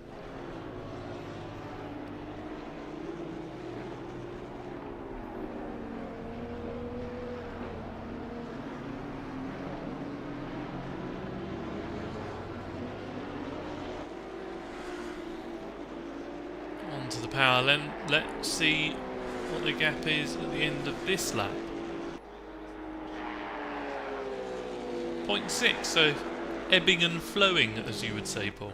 Onto the power then. Let's see what the gap is at the end of this lap. 0.6, so ebbing and flowing, as you would say, Paul.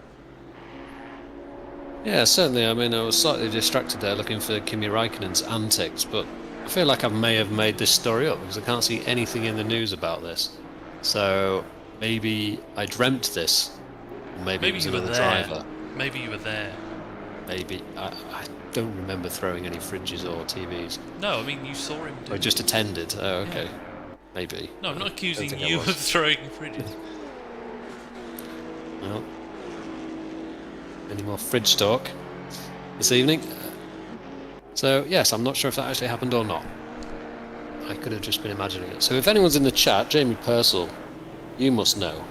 Yeah, certainly. I mean, I was slightly distracted there looking for Kimi Raikkonen's antics, but I feel like I may have made this story up because I can't see anything in the news about this. So maybe I dreamt this. Maybe it was another driver. Maybe you were there. Maybe. I don't remember throwing any fridges or TVs. No, I mean, you saw him do I just attended. Oh, okay. Yeah. Maybe. No, I'm not accusing you of throwing fridges. Well, any more fridge talk this evening? So, yes, I'm not sure if that actually happened or not. I could have just been imagining it. So if anyone's in the chat, Jamie Purcell, you must know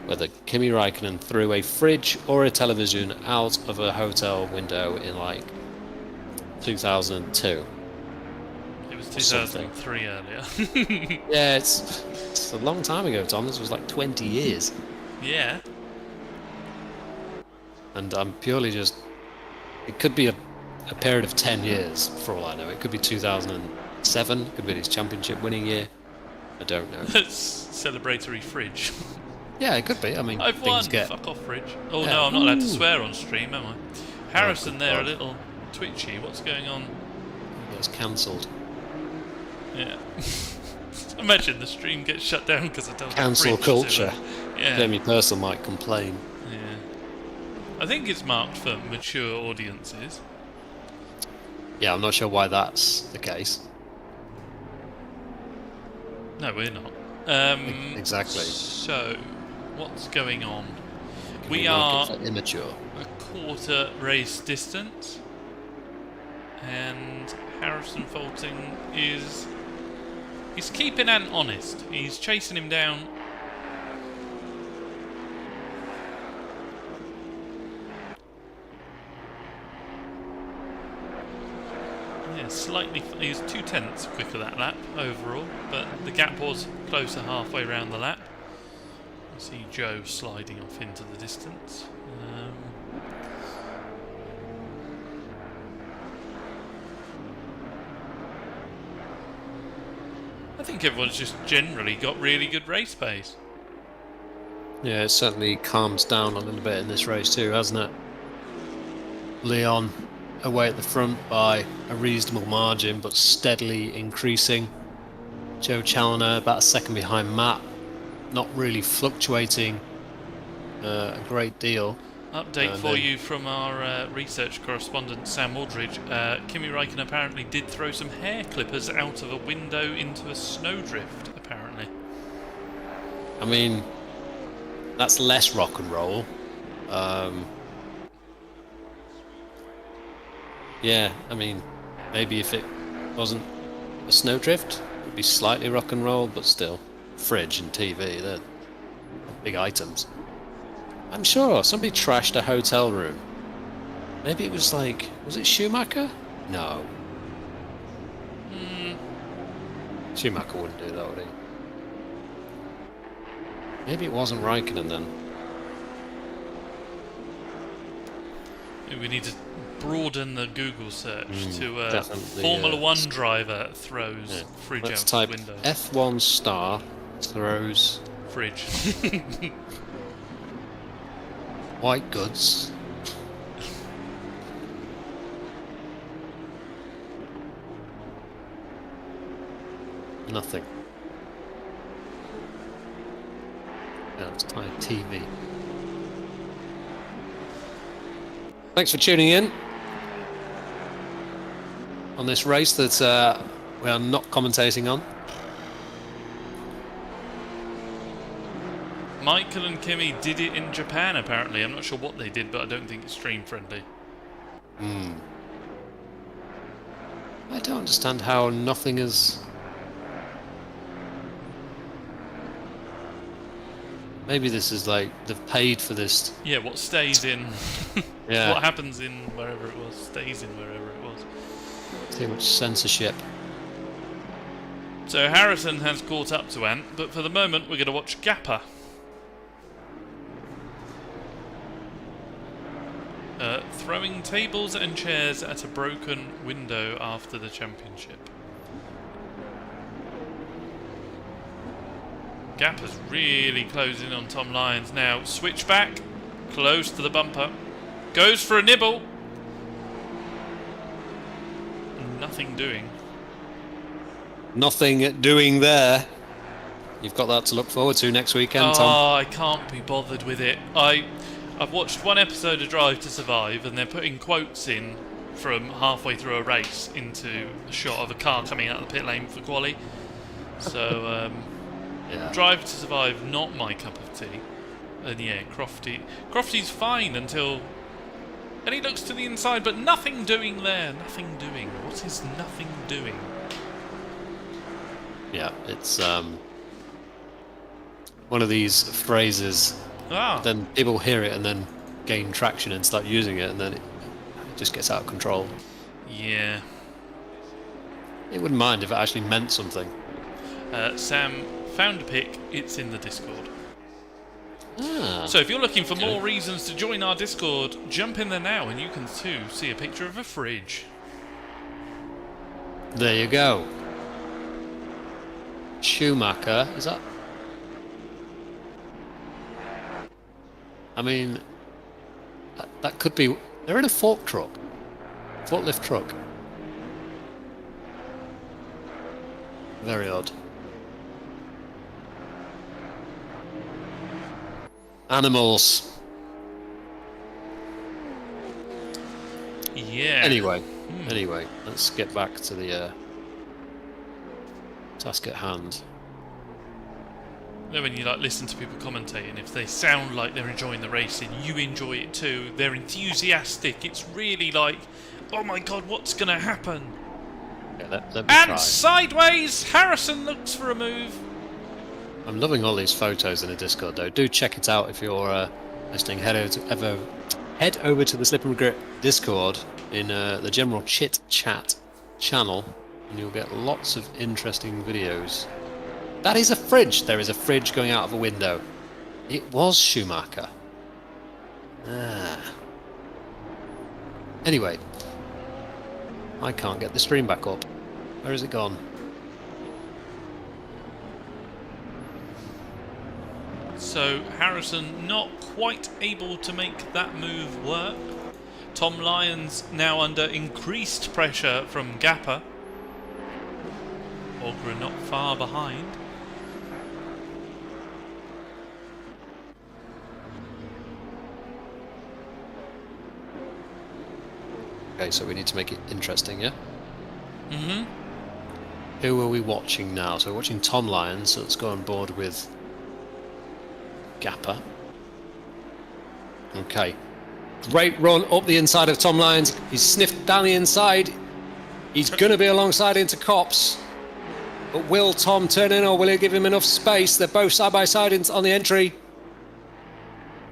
whether Kimi Raikkonen threw a fridge or a television out of a hotel window in, 2002. It was 2003 earlier. Yeah, it's a long time ago, Tom. This was 20 years. Yeah. And I'm purely just... It could be a period of 10 years, for all I know. It could be 2007. It could be his championship winning year. I don't know. Celebratory fridge. Yeah, it could be. I mean, I've things won. get... Fuck off, Fridge. Oh Yeah. no, I'm not allowed to Ooh. swear on stream, am I? Harrison good there, a God. little twitchy. What's going on? It was cancelled. Yeah. Imagine the stream gets shut down because I told Cancel Fridge culture. to, yeah. Jamie Purcell might complain. Yeah. I think it's marked for mature audiences. Yeah, I'm not sure why that's the case. No, we're not. Exactly. So, what's going on? We You mark are it for immature. a quarter race distance, and Harrison Fulton he's keeping Ant honest. He's chasing him down. Yeah, slightly. He was 2/10 quicker that lap overall, but the gap was closer halfway around the lap. You see Joe sliding off into the distance. I think everyone's just generally got really good race pace. Yeah, it certainly calms down a little bit in this race too, hasn't it? Leon away at the front by a reasonable margin, but steadily increasing. Joe Challoner about a second behind Matt, not really fluctuating a great deal. Update for you from our research correspondent Sam Aldridge. Kimi Räikkönen apparently did throw some hair clippers out of a window into a snowdrift, apparently. I mean, that's less rock and roll. Yeah, I mean, maybe if it wasn't a snowdrift, it would be slightly rock and roll, but still, fridge and TV, they're big items. I'm sure somebody trashed a hotel room. Maybe it was like, was it Schumacher? No. Schumacher wouldn't do that, would he? Maybe it wasn't Raikkonen then. Maybe we need to broaden the Google search to definitely, Formula One driver throws fridge Let's out type the window. F1 star throws Fridge. white goods. Nothing. Yeah, let's type TV. Thanks for tuning in on this race that we are not commentating on. Michael and Kimi did it in Japan, apparently. I'm not sure what they did, but I don't think it's stream friendly. I don't understand how nothing is... Maybe this is like, they've paid for this. Yeah, what stays in... Yeah. What happens in wherever it was, stays in wherever it was. Too much censorship. So Harrison has caught up to Ant, but for the moment we're going to watch Gapper. Throwing tables and chairs at a broken window after the championship. Gapper's really closing on Tom Lyons now. Switch back, close to the bumper. Goes for a nibble. Nothing doing. Nothing doing there. You've got that to look forward to next weekend, Tom. Oh, I can't be bothered with it. I've watched one episode of Drive to Survive, and they're putting quotes in from halfway through a race into a shot of a car coming out of the pit lane for quali. So, Yeah. Drive to Survive, not my cup of tea. And yeah, Crofty's fine until... And he looks to the inside, but nothing doing there. Nothing doing. What is nothing doing? Yeah, it's one of these phrases. Then people hear it and then gain traction and start using it, and then it just gets out of control. Yeah. It wouldn't mind if it actually meant something. Sam found a pic. It's in the Discord. Ah, So if you're looking for more reasons to join our Discord, jump in there now and you can too see a picture of a fridge. there you go. Schumacher, is that? I mean, that could be... They're in a forklift truck. Very odd. Animals. Yeah. Anyway, let's get back to the task at hand. You know, when you listen to people commentating, if they sound like they're enjoying the racing, you enjoy it too. They're enthusiastic. It's really like, oh my god, what's going to happen? Yeah, let me and try. Sideways, Harrison looks for a move. I'm loving all these photos in the Discord, though. Do check it out if you're listening. Head over to the Slip and Grip Discord in the general chit chat channel, and you'll get lots of interesting videos. That is a fridge. There is a fridge going out of a window. It was Schumacher. Anyway, I can't get the stream back up. Where has it gone? So Harrison not quite able to make that move work. Tom Lyons now under increased pressure from Gapper. Olga not far behind. Okay, so we need to make it interesting, yeah? Mm-hmm. Who are we watching now? So we're watching Tom Lyons, so let's go on board with Gapper. Okay. Great run up the inside of Tom Lyons. He's sniffed down the inside. He's going to be alongside into Copse. But will Tom turn in, or will he give him enough space? They're both side by side on the entry.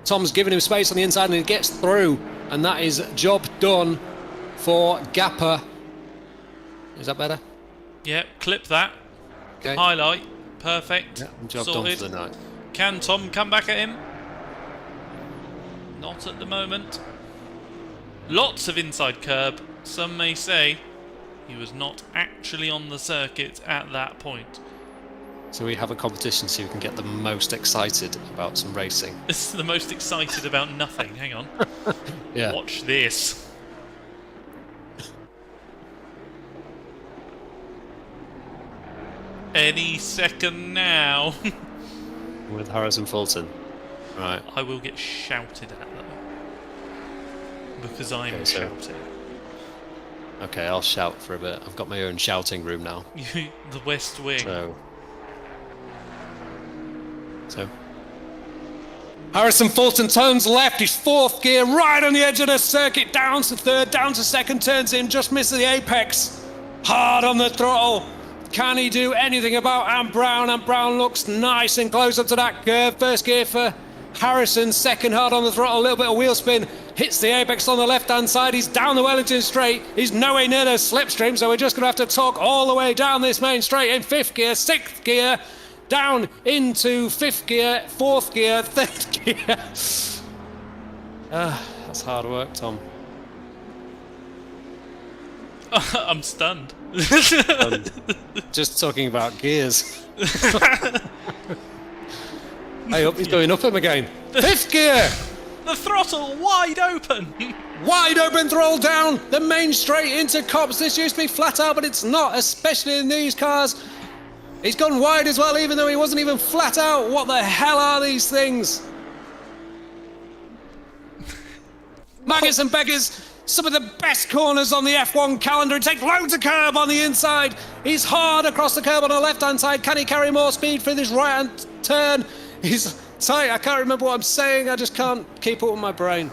Tom's giving him space on the inside and he gets through. And that is job done for Gapper. Is that better? Yeah, clip that. Okay. Highlight. Perfect. Yeah, job Sorted. done for the night. Can Tom come back at him? Not at the moment. Lots of inside curb. Some may say he was not actually on the circuit at that point. So we have a competition so we can get the most excited about some racing. This is the most excited about nothing. Hang on. Yeah. Watch this. Any second now. With Harrison Fulton. Right. I will get shouted at though. Because I'm shouting. Okay, I'll shout for a bit. I've got my own shouting room now. The West Wing. So. Harrison Fulton turns left, he's fourth gear, right on the edge of the circuit, down to third, down to second, turns in, just misses the apex. Hard on the throttle. Can he do anything about Ant Brown? Ant Brown looks nice and close up to that curve. First gear for Harrison, second hard on the throttle, a little bit of wheel spin. Hits the apex on the left-hand side. He's down the Wellington straight. He's nowhere near the slipstream, so we're just going to have to talk all the way down this main straight in fifth gear, sixth gear, down into fifth gear, fourth gear, third gear. That's hard work, Tom. I'm stunned. Just talking about gears. I hope he's going up him again. Fifth gear! The throttle wide open! Wide open throttle down, the main straight into Copse. This used to be flat out, but it's not, especially in these cars. He's gone wide as well, even though he wasn't even flat out. What the hell are these things? Maggots and beggars, some of the best corners on the F1 calendar. It takes loads of curb on the inside. He's hard across the curb on the left-hand side. Can he carry more speed for this right-hand turn? He's tight. I can't remember what I'm saying. I just can't keep up with my brain.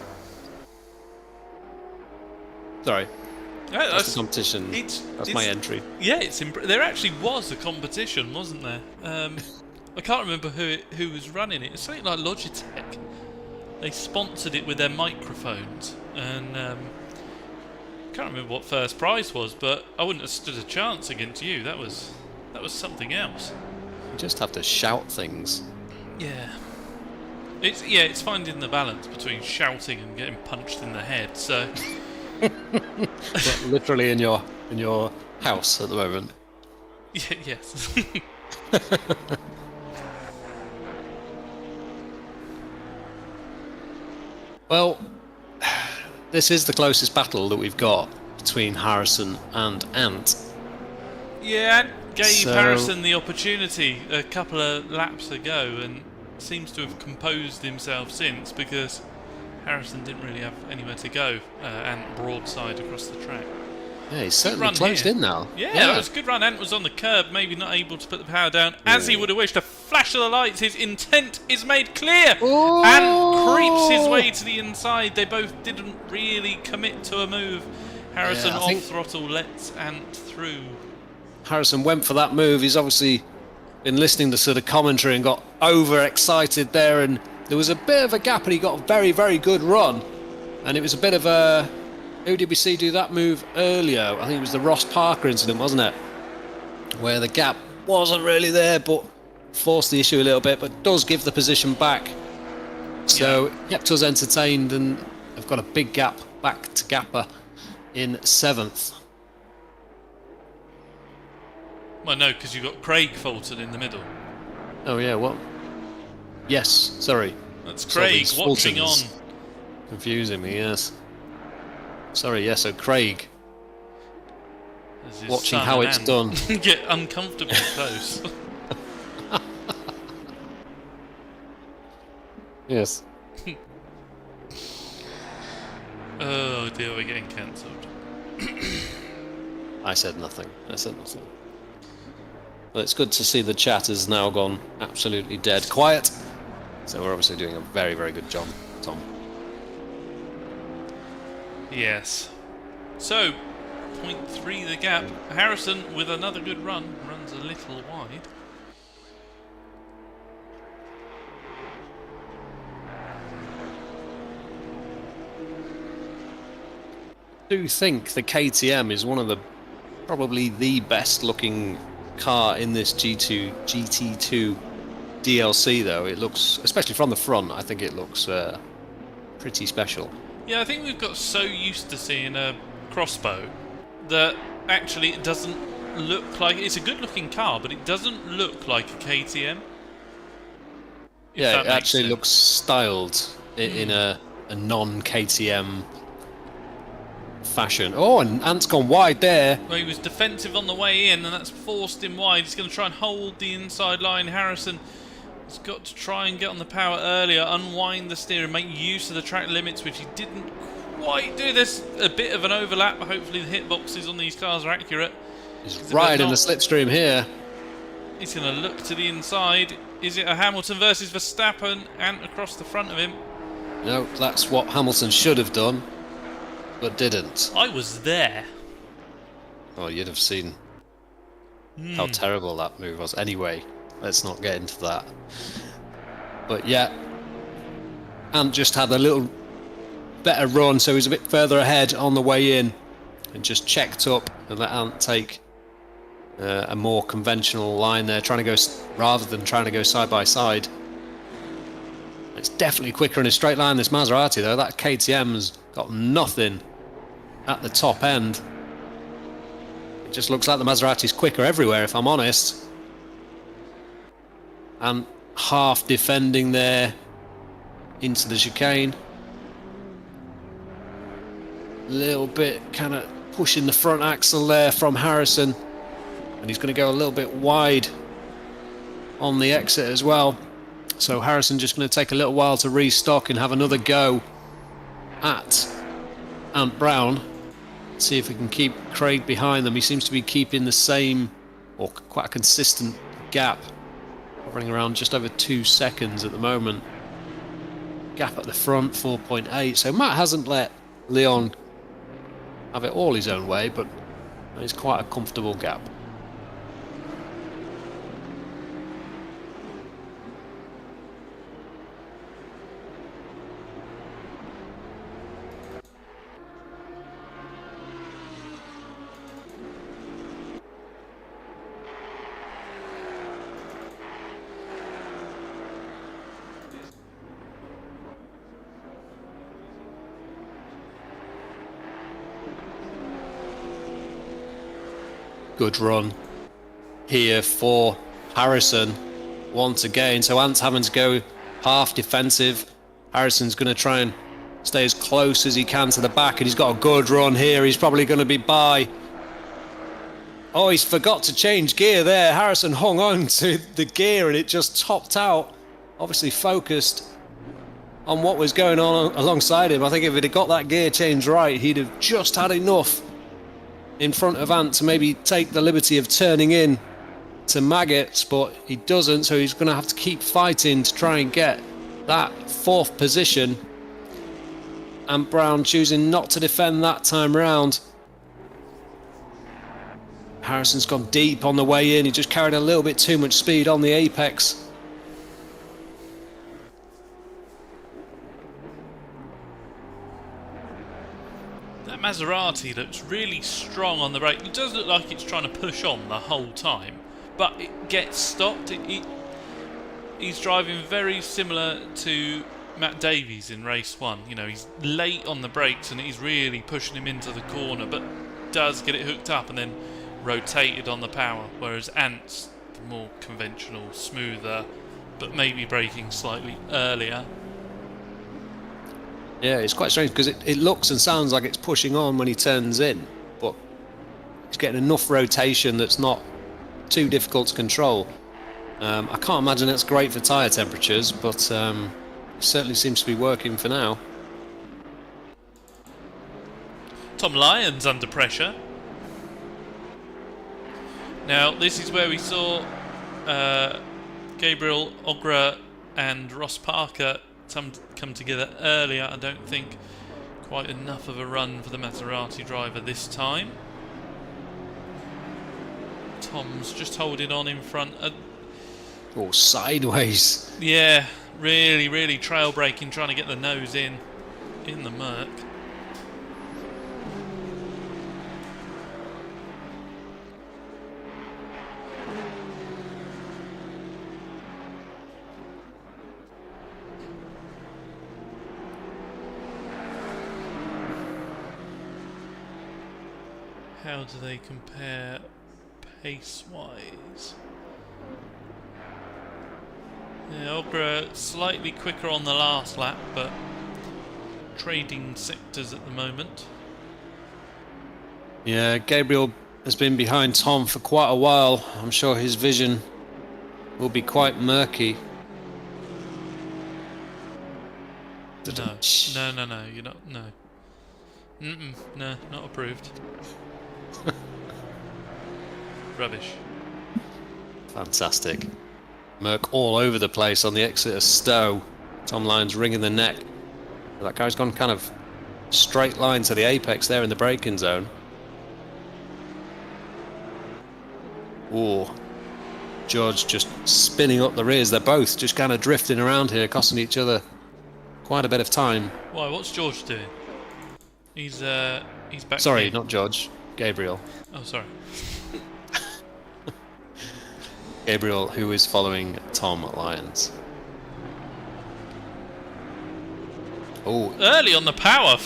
Sorry. Yeah, that's the competition. That's my entry. Yeah, there actually was a competition, wasn't there? I can't remember who was running it. It's something like Logitech. They sponsored it with their microphones, and can't remember what first prize was, but I wouldn't have stood a chance against you. That was something else. You just have to shout things. Yeah. It's finding the balance between shouting and getting punched in the head. So. But literally in your house at the moment. Yeah, yes. Well, this is the closest battle that we've got between Harrison and Ant. Yeah, Ant gave Harrison the opportunity a couple of laps ago and seems to have composed himself since, because Harrison didn't really have anywhere to go. Ant broadside across the track. Yeah, he's certainly closed in now. Yeah, that was a good run. Ant was on the curb, maybe not able to put the power down as he would have wished. A flash of the lights, his intent is made clear. Ooh. Ant creeps his way to the inside. They both didn't really commit to a move. Harrison off throttle lets Ant through. Harrison went for that move. He's obviously been listening to sort of commentary and got overexcited there, and there was a bit of a gap, and he got a very, very good run. And it was a bit of a... Who did we see do that move earlier? I think it was the Ross Parker incident, wasn't it? Where the gap wasn't really there, but forced the issue a little bit, but does give the position back. So it kept us entertained, and I've got a big gap back to Gapper in 7th. Well, no, because you've got Craig faltered in the middle. Oh, yeah, what? Yes, sorry. That's Craig watching on. Confusing me, yes. Sorry, yeah, so Craig watching how it's done. Get uncomfortably close. Yes. Oh dear, we're getting cancelled. I said nothing. Well, it's good to see the chat has now gone absolutely dead quiet. So we're obviously doing a very, very good job, Tom. Yes. So, 0.3 the gap. Harrison with another good run. Runs a little wide. I do think the KTM is one of the probably the best looking car in this GT2 DLC, though. It looks, especially from the front, I think it looks pretty special. Yeah, I think we've got so used to seeing a crossbow that actually it doesn't look like... It's a good looking car, but it doesn't look like a KTM. Yeah, it actually looks styled in a non-KTM fashion. Oh, and Ant's gone wide there. Well, he was defensive on the way in, and that's forced him wide. He's going to try and hold the inside line. Harrison has got to try and get on the power earlier, unwind the steering, make use of the track limits, which he didn't quite do. There's a bit of an overlap, but hopefully the hitboxes on these cars are accurate. He's right in the slipstream here. He's going to look to the inside. Is it a Hamilton versus Verstappen? Ant across the front of him. No, that's what Hamilton should have done, but didn't. I was there. Oh, you'd have seen how terrible that move was. Anyway, let's not get into that. But yeah, Ant just had a little better run, so he's a bit further ahead on the way in and just checked up and let Ant take a more conventional line there, rather than trying to go side by side. It's definitely quicker in a straight line, this Maserati, though. That KTM's got nothing at the top end. It just looks like the Maserati's quicker everywhere, if I'm honest. And half defending there into the chicane. A little bit kind of pushing the front axle there from Harrison. And he's going to go a little bit wide on the exit as well. So Harrison just going to take a little while to restock and have another go at Ant Brown. See if we can keep Craig behind them. He seems to be keeping the same, or quite a consistent gap, hovering around just over 2 seconds at the moment. Gap at the front, 4.8. So Matt hasn't let Leon have it all his own way, but it's quite a comfortable gap. Good run here for Harrison once again. So Ant's having to go half defensive. Harrison's going to try and stay as close as he can to the back, and he's got a good run here. He's probably going to be by. Oh, he's forgot to change gear there. Harrison hung on to the gear and it just topped out. Obviously focused on what was going on alongside him. I think if he'd have got that gear change right, he'd have just had enough in front of Ant to maybe take the liberty of turning in to Maggots, but he doesn't, so he's going to have to keep fighting to try and get that 4th position. And Brown choosing not to defend that time round. Harrison's gone deep on the way in. He just carried a little bit too much speed on the apex. That Maserati looks really strong on the brake. It does look like it's trying to push on the whole time, but it gets stopped. He's driving very similar to Matt Davies in race 1. You know, he's late on the brakes and he's really pushing him into the corner, but does get it hooked up and then rotated on the power, whereas Ant's the more conventional, smoother, but maybe braking slightly earlier. Yeah, it's quite strange because it looks and sounds like it's pushing on when he turns in, but he's getting enough rotation that's not too difficult to control. I can't imagine it's great for tyre temperatures, but it certainly seems to be working for now. Tom Lyons under pressure. Now, this is where we saw Gabriel Ogra and Ross Parker come together earlier. I don't think quite enough of a run for the Maserati driver this time. Tom's just holding on in front. Oh, sideways. Yeah, really trail braking, trying to get the nose in the murk. How do they compare pace-wise? Yeah, Ogra slightly quicker on the last lap, but trading sectors at the moment. Yeah, Gabriel has been behind Tom for quite a while. I'm sure his vision will be quite murky. No, you're not, no. No, not approved. Rubbish. Fantastic. Merc all over the place on the exit of Stowe. Tom Lyons ringing the neck. That guy's gone kind of straight line to the apex there in the braking zone. Oh, George just spinning up the rears. They're both just kind of drifting around here, costing each other quite a bit of time. Why? What's George doing? He's back. Sorry, here. not George. Gabriel. Oh, sorry. Gabriel, who is following Tom Lyons. Oh, early on the power.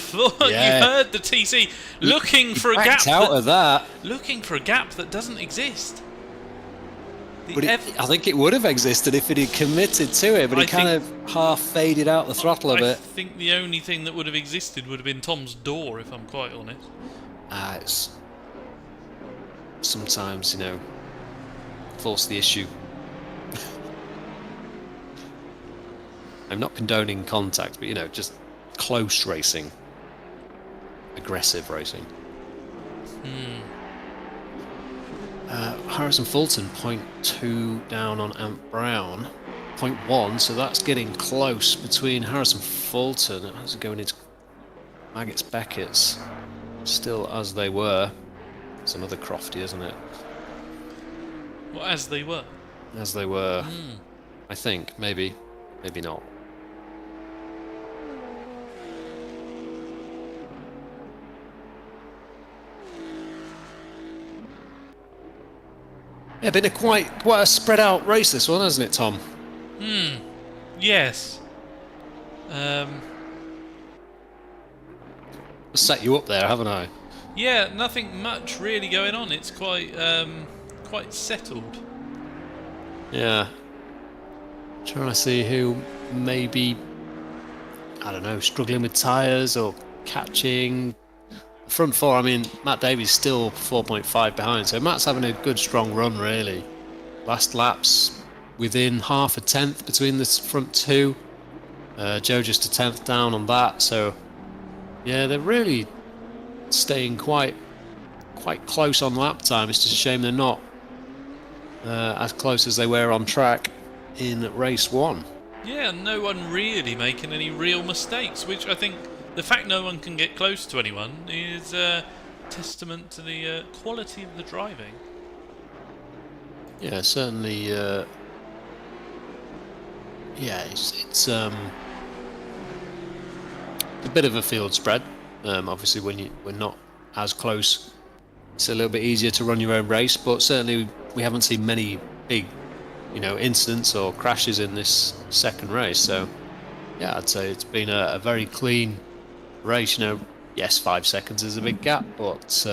Yeah. You heard the TC looking for a gap. Looking for a gap that doesn't exist. I think it would have existed if it had committed to it, but he kind of half faded out the throttle a bit. I think the only thing that would have existed would have been Tom's door, if I'm quite honest. It's sometimes, force the issue. I'm not condoning contact, but just close racing, aggressive racing. Harrison Fulton 0.2 down on Ant Brown, 0.1, so that's getting close between Harrison Fulton as going into Maggots Beckett's, still as they were. It's another Crofty, isn't it? Well, as they were. As they were. I think, maybe not. Yeah, been quite a spread out race this one, hasn't it, Tom? Yes. Set you up there, haven't I? Yeah, nothing much really going on. It's quite settled. Yeah. Trying to see who maybe I don't know, struggling with tyres or catching. Front four, I mean, Matt Davies still 4.5 behind, so Matt's having a good strong run really. Last laps within half a tenth between the front two. Joe just a tenth down on that, so yeah, they're really staying quite close on lap time. It's just a shame they're not as close as they were on track in race one. Yeah, no one really making any real mistakes, which I think the fact no one can get close to anyone is a testament to the quality of the driving. Yeah, certainly. Yeah, it's a bit of a field spread. Obviously, when we're not as close, it's a little bit easier to run your own race. But certainly, we haven't seen many big, incidents or crashes in this second race. So, yeah, I'd say it's been a very clean race. Yes, 5 seconds is a big gap, but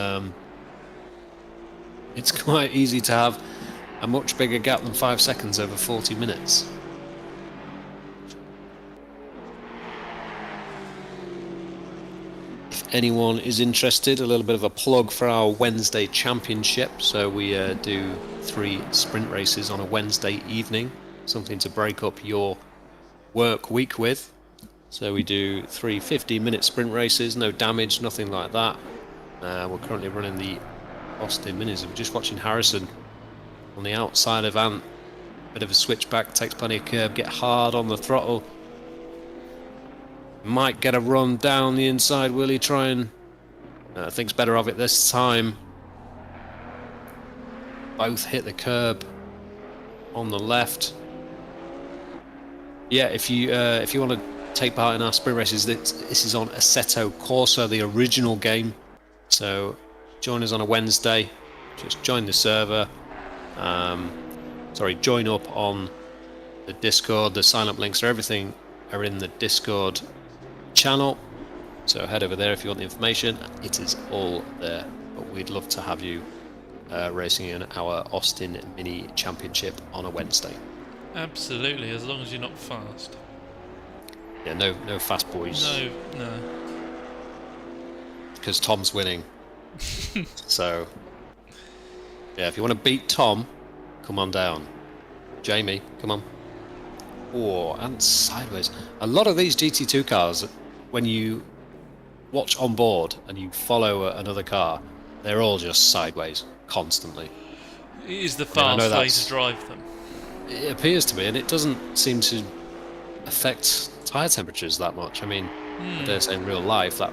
it's quite easy to have a much bigger gap than 5 seconds over 40 minutes. If anyone is interested, a little bit of a plug for our Wednesday championship. So we do 3 sprint races on a Wednesday evening, something to break up your work week with. So we do 3 15-minute sprint races, no damage, nothing like that. We're currently running the Austin Minis. I'm just watching Harrison on the outside of Ant. Bit of a switchback, takes plenty of curb, get hard on the throttle. Might get a run down the inside, will he try and... thinks better of it this time. Both hit the curb on the left. Yeah, if you want to take part in our sprint races, this is on Assetto Corsa, the original game. So join us on a Wednesday. Just join the server. Join up on the Discord. The sign-up links for everything are in the Discord channel. So head over there if you want the information. It is all there. But we'd love to have you racing in our Austin Mini Championship on a Wednesday. Absolutely, as long as you're not fast. Yeah, no fast boys. No. Because Tom's winning. So, yeah, if you want to beat Tom, come on down. Jamie, come on. Oh, and sideways. A lot of these GT2 cars, when you watch on board and you follow another car, they're all just sideways, constantly. It is the fast way to drive them. It appears to be, and it doesn't seem to affect tyre temperatures that much. I mean, I dare say in real life that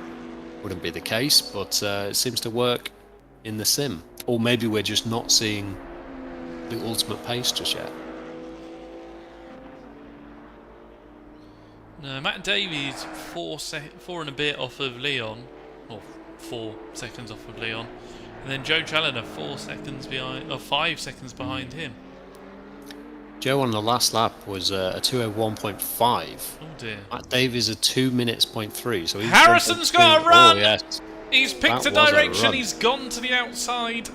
wouldn't be the case, but it seems to work in the sim. Or maybe we're just not seeing the ultimate pace just yet. No, Matt Davies 4 and a bit off of Leon, or 4 seconds off of Leon, and then Joe Challoner 4 seconds behind, or 5 seconds behind him. Joe on the last lap was a 2:01.5. Oh dear. Matt Davies a 2 minutes .3. So Harrison's got a run. Oh, yes. He's picked a direction. He's gone to the outside.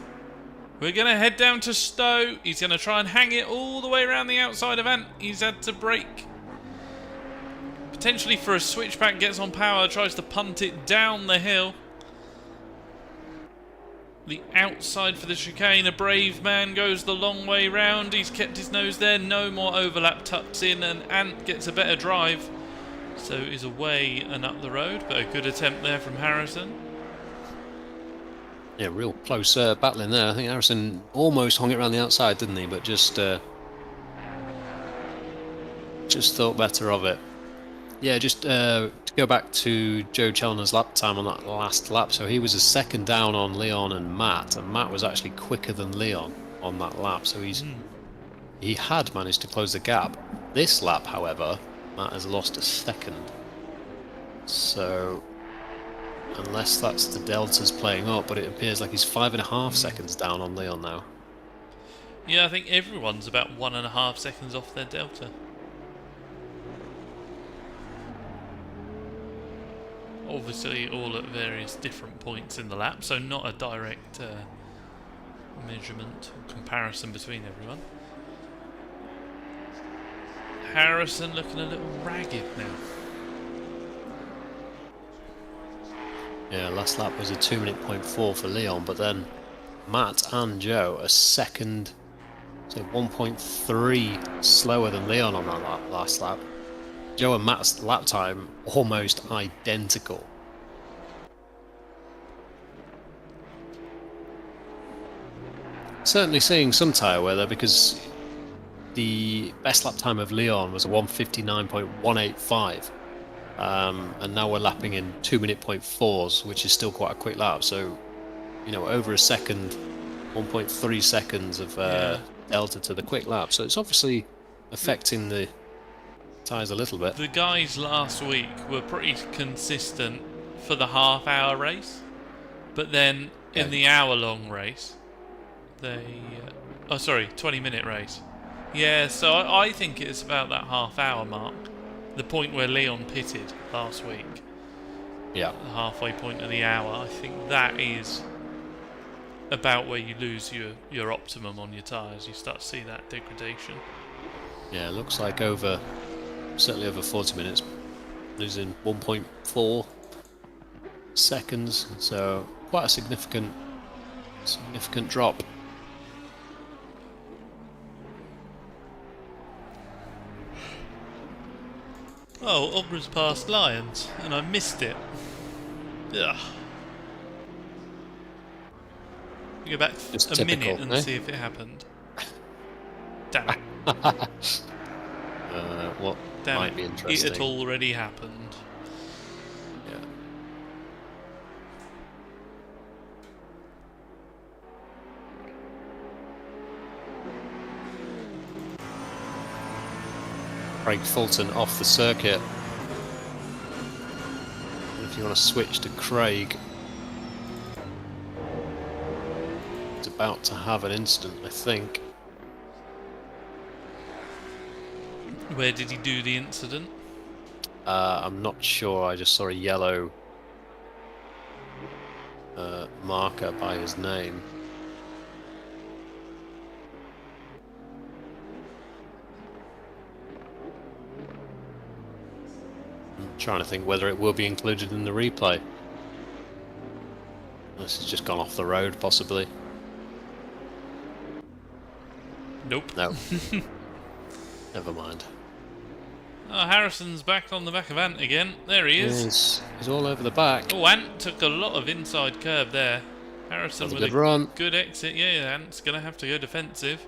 We're going to head down to Stowe. He's going to try and hang it all the way around the outside of Ant. He's had to brake. Potentially for a switchback, gets on power, tries to punt it down the hill. The outside for the chicane. A brave man goes the long way round. He's kept his nose there. No more overlap, tucks in, and Ant gets a better drive. So is away and up the road, but a good attempt there from Harrison. Yeah, real close battling there. I think Harrison almost hung it around the outside, didn't he? But just thought better of it. Yeah, just to go back to Joe Challoner's lap time on that last lap. So he was a second down on Leon and Matt was actually quicker than Leon on that lap. So he had managed to close the gap. This lap, however, Matt has lost a second. So unless that's the deltas playing up, but it appears like he's 5.5 seconds down on Leon now. Yeah, I think everyone's about 1.5 seconds off their delta. Obviously all at various different points in the lap, so not a direct measurement or comparison between everyone. Harrison looking a little ragged now. Yeah, last lap was a 2:04 for Leon, but then Matt and Joe a second, so 1.3 slower than Leon on that last lap. Joe and Matt's lap time almost identical. Certainly seeing some tyre wear there, because the best lap time of Leon was a 1:59.185. And now we're lapping in 2:04s, which is still quite a quick lap. So, you know, over a second, 1.3 seconds of delta to the quick lap. So it's obviously affecting the tyres a little bit. The guys last week were pretty consistent for the half-hour race, but then in the hour-long race, they... 20-minute race. Yeah, so I think it's about that half-hour mark. The point where Leon pitted last week. Yeah. The halfway point of the hour. I think that is about where you lose your optimum on your tyres. You start to see that degradation. Yeah, it looks like certainly over 40 minutes, losing 1.4 seconds. So quite a significant drop. Oh, Obra's past Lions, and I missed it. Ugh. Go back Just a minute and eh? see if it happened. Damn it. What might be interesting? It had already happened. Yeah. Craig Fulton off the circuit. If you want to switch to Craig, he's about to have an incident, I think. Where did he do the incident? I'm not sure. I just saw a yellow marker by his name. I'm trying to think whether it will be included in the replay. This has just gone off the road, possibly. Nope. No. Never mind. Oh, Harrison's back on the back of Ant again. There he is. He's all over the back. Oh, Ant took a lot of inside curb there. Harrison with a good run. Good exit. Yeah, Ant's going to have to go defensive.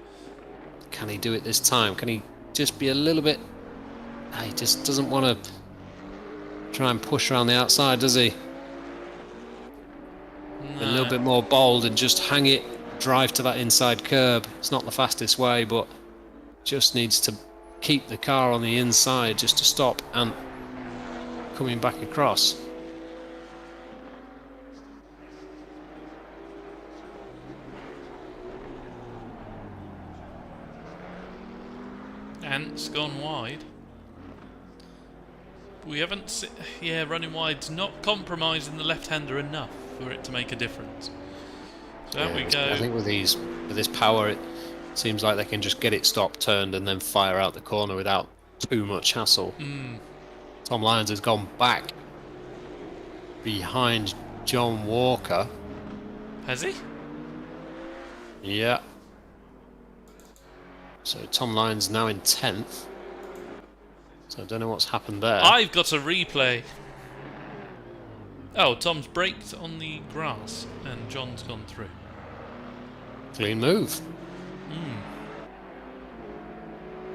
Can he do it this time? Can he just be a little bit... He just doesn't want to try and push around the outside, does he? No. A little bit more bold and just hang it, drive to that inside curb. It's not the fastest way, but just needs to keep the car on the inside just to stop and coming back across. Ant's gone wide. We haven't... running wide's not compromising the left-hander enough for it to make a difference. So out we go. I think with this power, it seems like they can just get it stopped, turned, and then fire out the corner without too much hassle. Tom Lyons has gone back behind John Walker. Has he? Yeah. So Tom Lyons now in 10th. So I don't know what's happened there. I've got a replay. Oh, Tom's braked on the grass and John's gone through. Clean move.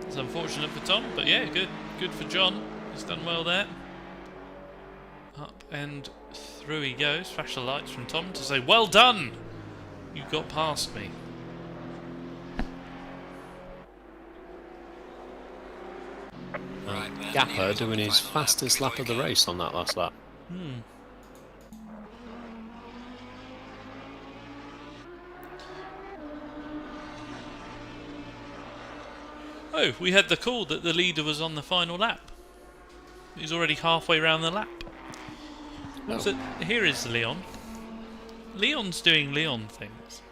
It's unfortunate for Tom, but yeah, good for John. He's done well there. Up and through he goes. Flash the lights from Tom to say, well done! You got past me. Right, Gapper doing his fastest lap of the race on that last lap. Oh, we had the call that the leader was on the final lap. He's already halfway round the lap. Oh. So here is Leon. Leon's doing Leon things.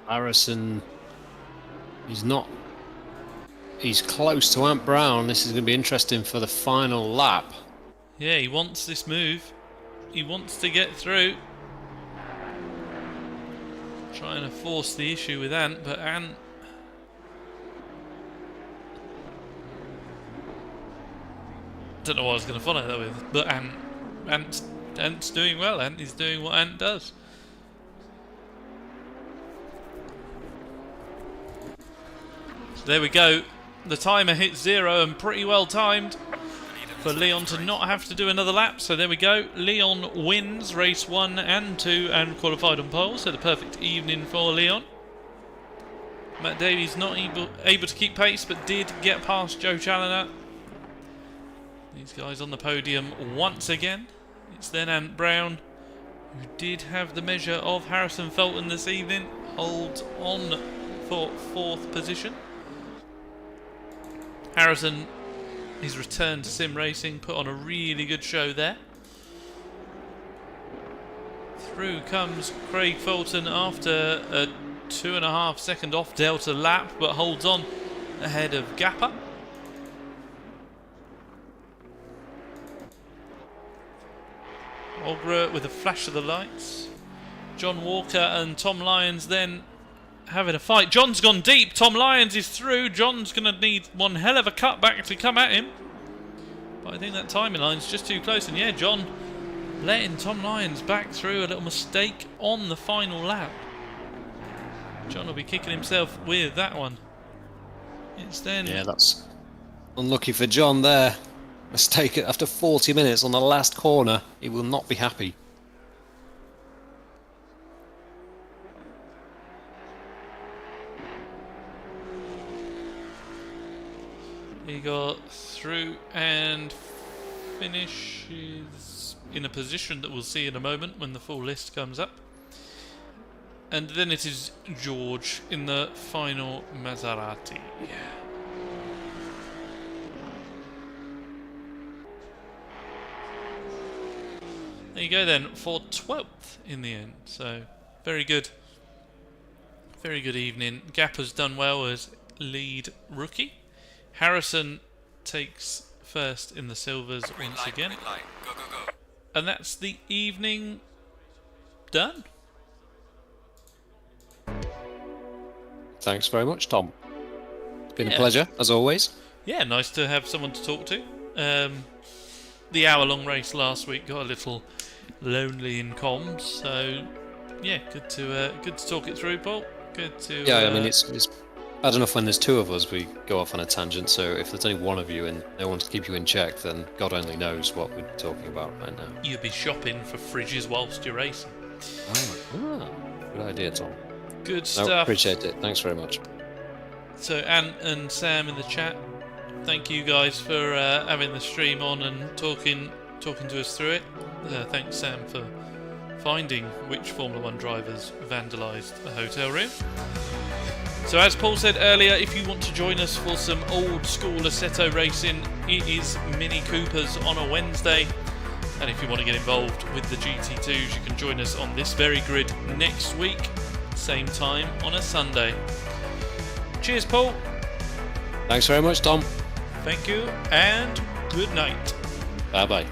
Harrison, he's not. He's close to Ant Brown. This is going to be interesting for the final lap. Yeah, he wants this move. He wants to get through. Trying to force the issue with Ant, but Ant... don't know what I was going to follow that with, but Ant's doing well. Ant is doing what Ant does. So there we go. The timer hits 0 and pretty well timed for Leon to not have to do another lap. So there we go. Leon wins race 1 and 2 and qualified on pole. So the perfect evening for Leon. Matt Davies not able to keep pace, but did get past Joe Challoner. These guys on the podium once again. It's then Ant Brown, who did have the measure of Harrison Fulton this evening, holds on for 4th position. Harrison, his return to sim racing, put on a really good show there. Through comes Craig Fulton after a 2.5 second off Delta lap, but holds on ahead of Gapper. Ogra with a flash of the lights. John Walker and Tom Lyons then having a fight. John's gone deep. Tom Lyons is through. John's going to need one hell of a cutback to come at him. But I think that timing line's just too close. And yeah, John letting Tom Lyons back through. A little mistake on the final lap. John will be kicking himself with that one. It's then... yeah, that's unlucky for John there. Mistake it after 40 minutes on the last corner. He will not be happy. He got through and finishes in a position that we'll see in a moment when the full list comes up. And then it is George in the final Maserati. There you go then, for 12th in the end. So, very good. Very good evening. Gapper's done well as lead rookie. Harrison takes first in the silvers once again. Go, go, go. And that's the evening done. Thanks very much, Tom. It's been a pleasure, as always. Yeah, nice to have someone to talk to. The hour-long race last week got a little lonely in comms, so yeah, good to talk it through, Paul. Good to yeah. I mean, it's bad enough when there's two of us, we go off on a tangent. So if there's only one of you and no one to keep you in check, then God only knows what we're talking about right now. You'll be shopping for fridges whilst you're racing. Good idea, Tom. Good stuff. No, appreciate it. Thanks very much. So Ant and Sam in the chat, thank you guys for having the stream on and talking to us through it. Thanks, Sam, for finding which Formula 1 drivers vandalised a hotel room. So as Paul said earlier, if you want to join us for some old school Assetto racing, it is Mini Coopers on a Wednesday. And if you want to get involved with the GT2s, you can join us on this very grid next week, same time on a Sunday. Cheers, Paul. Thanks very much, Tom. Thank you, and good night. Bye-bye.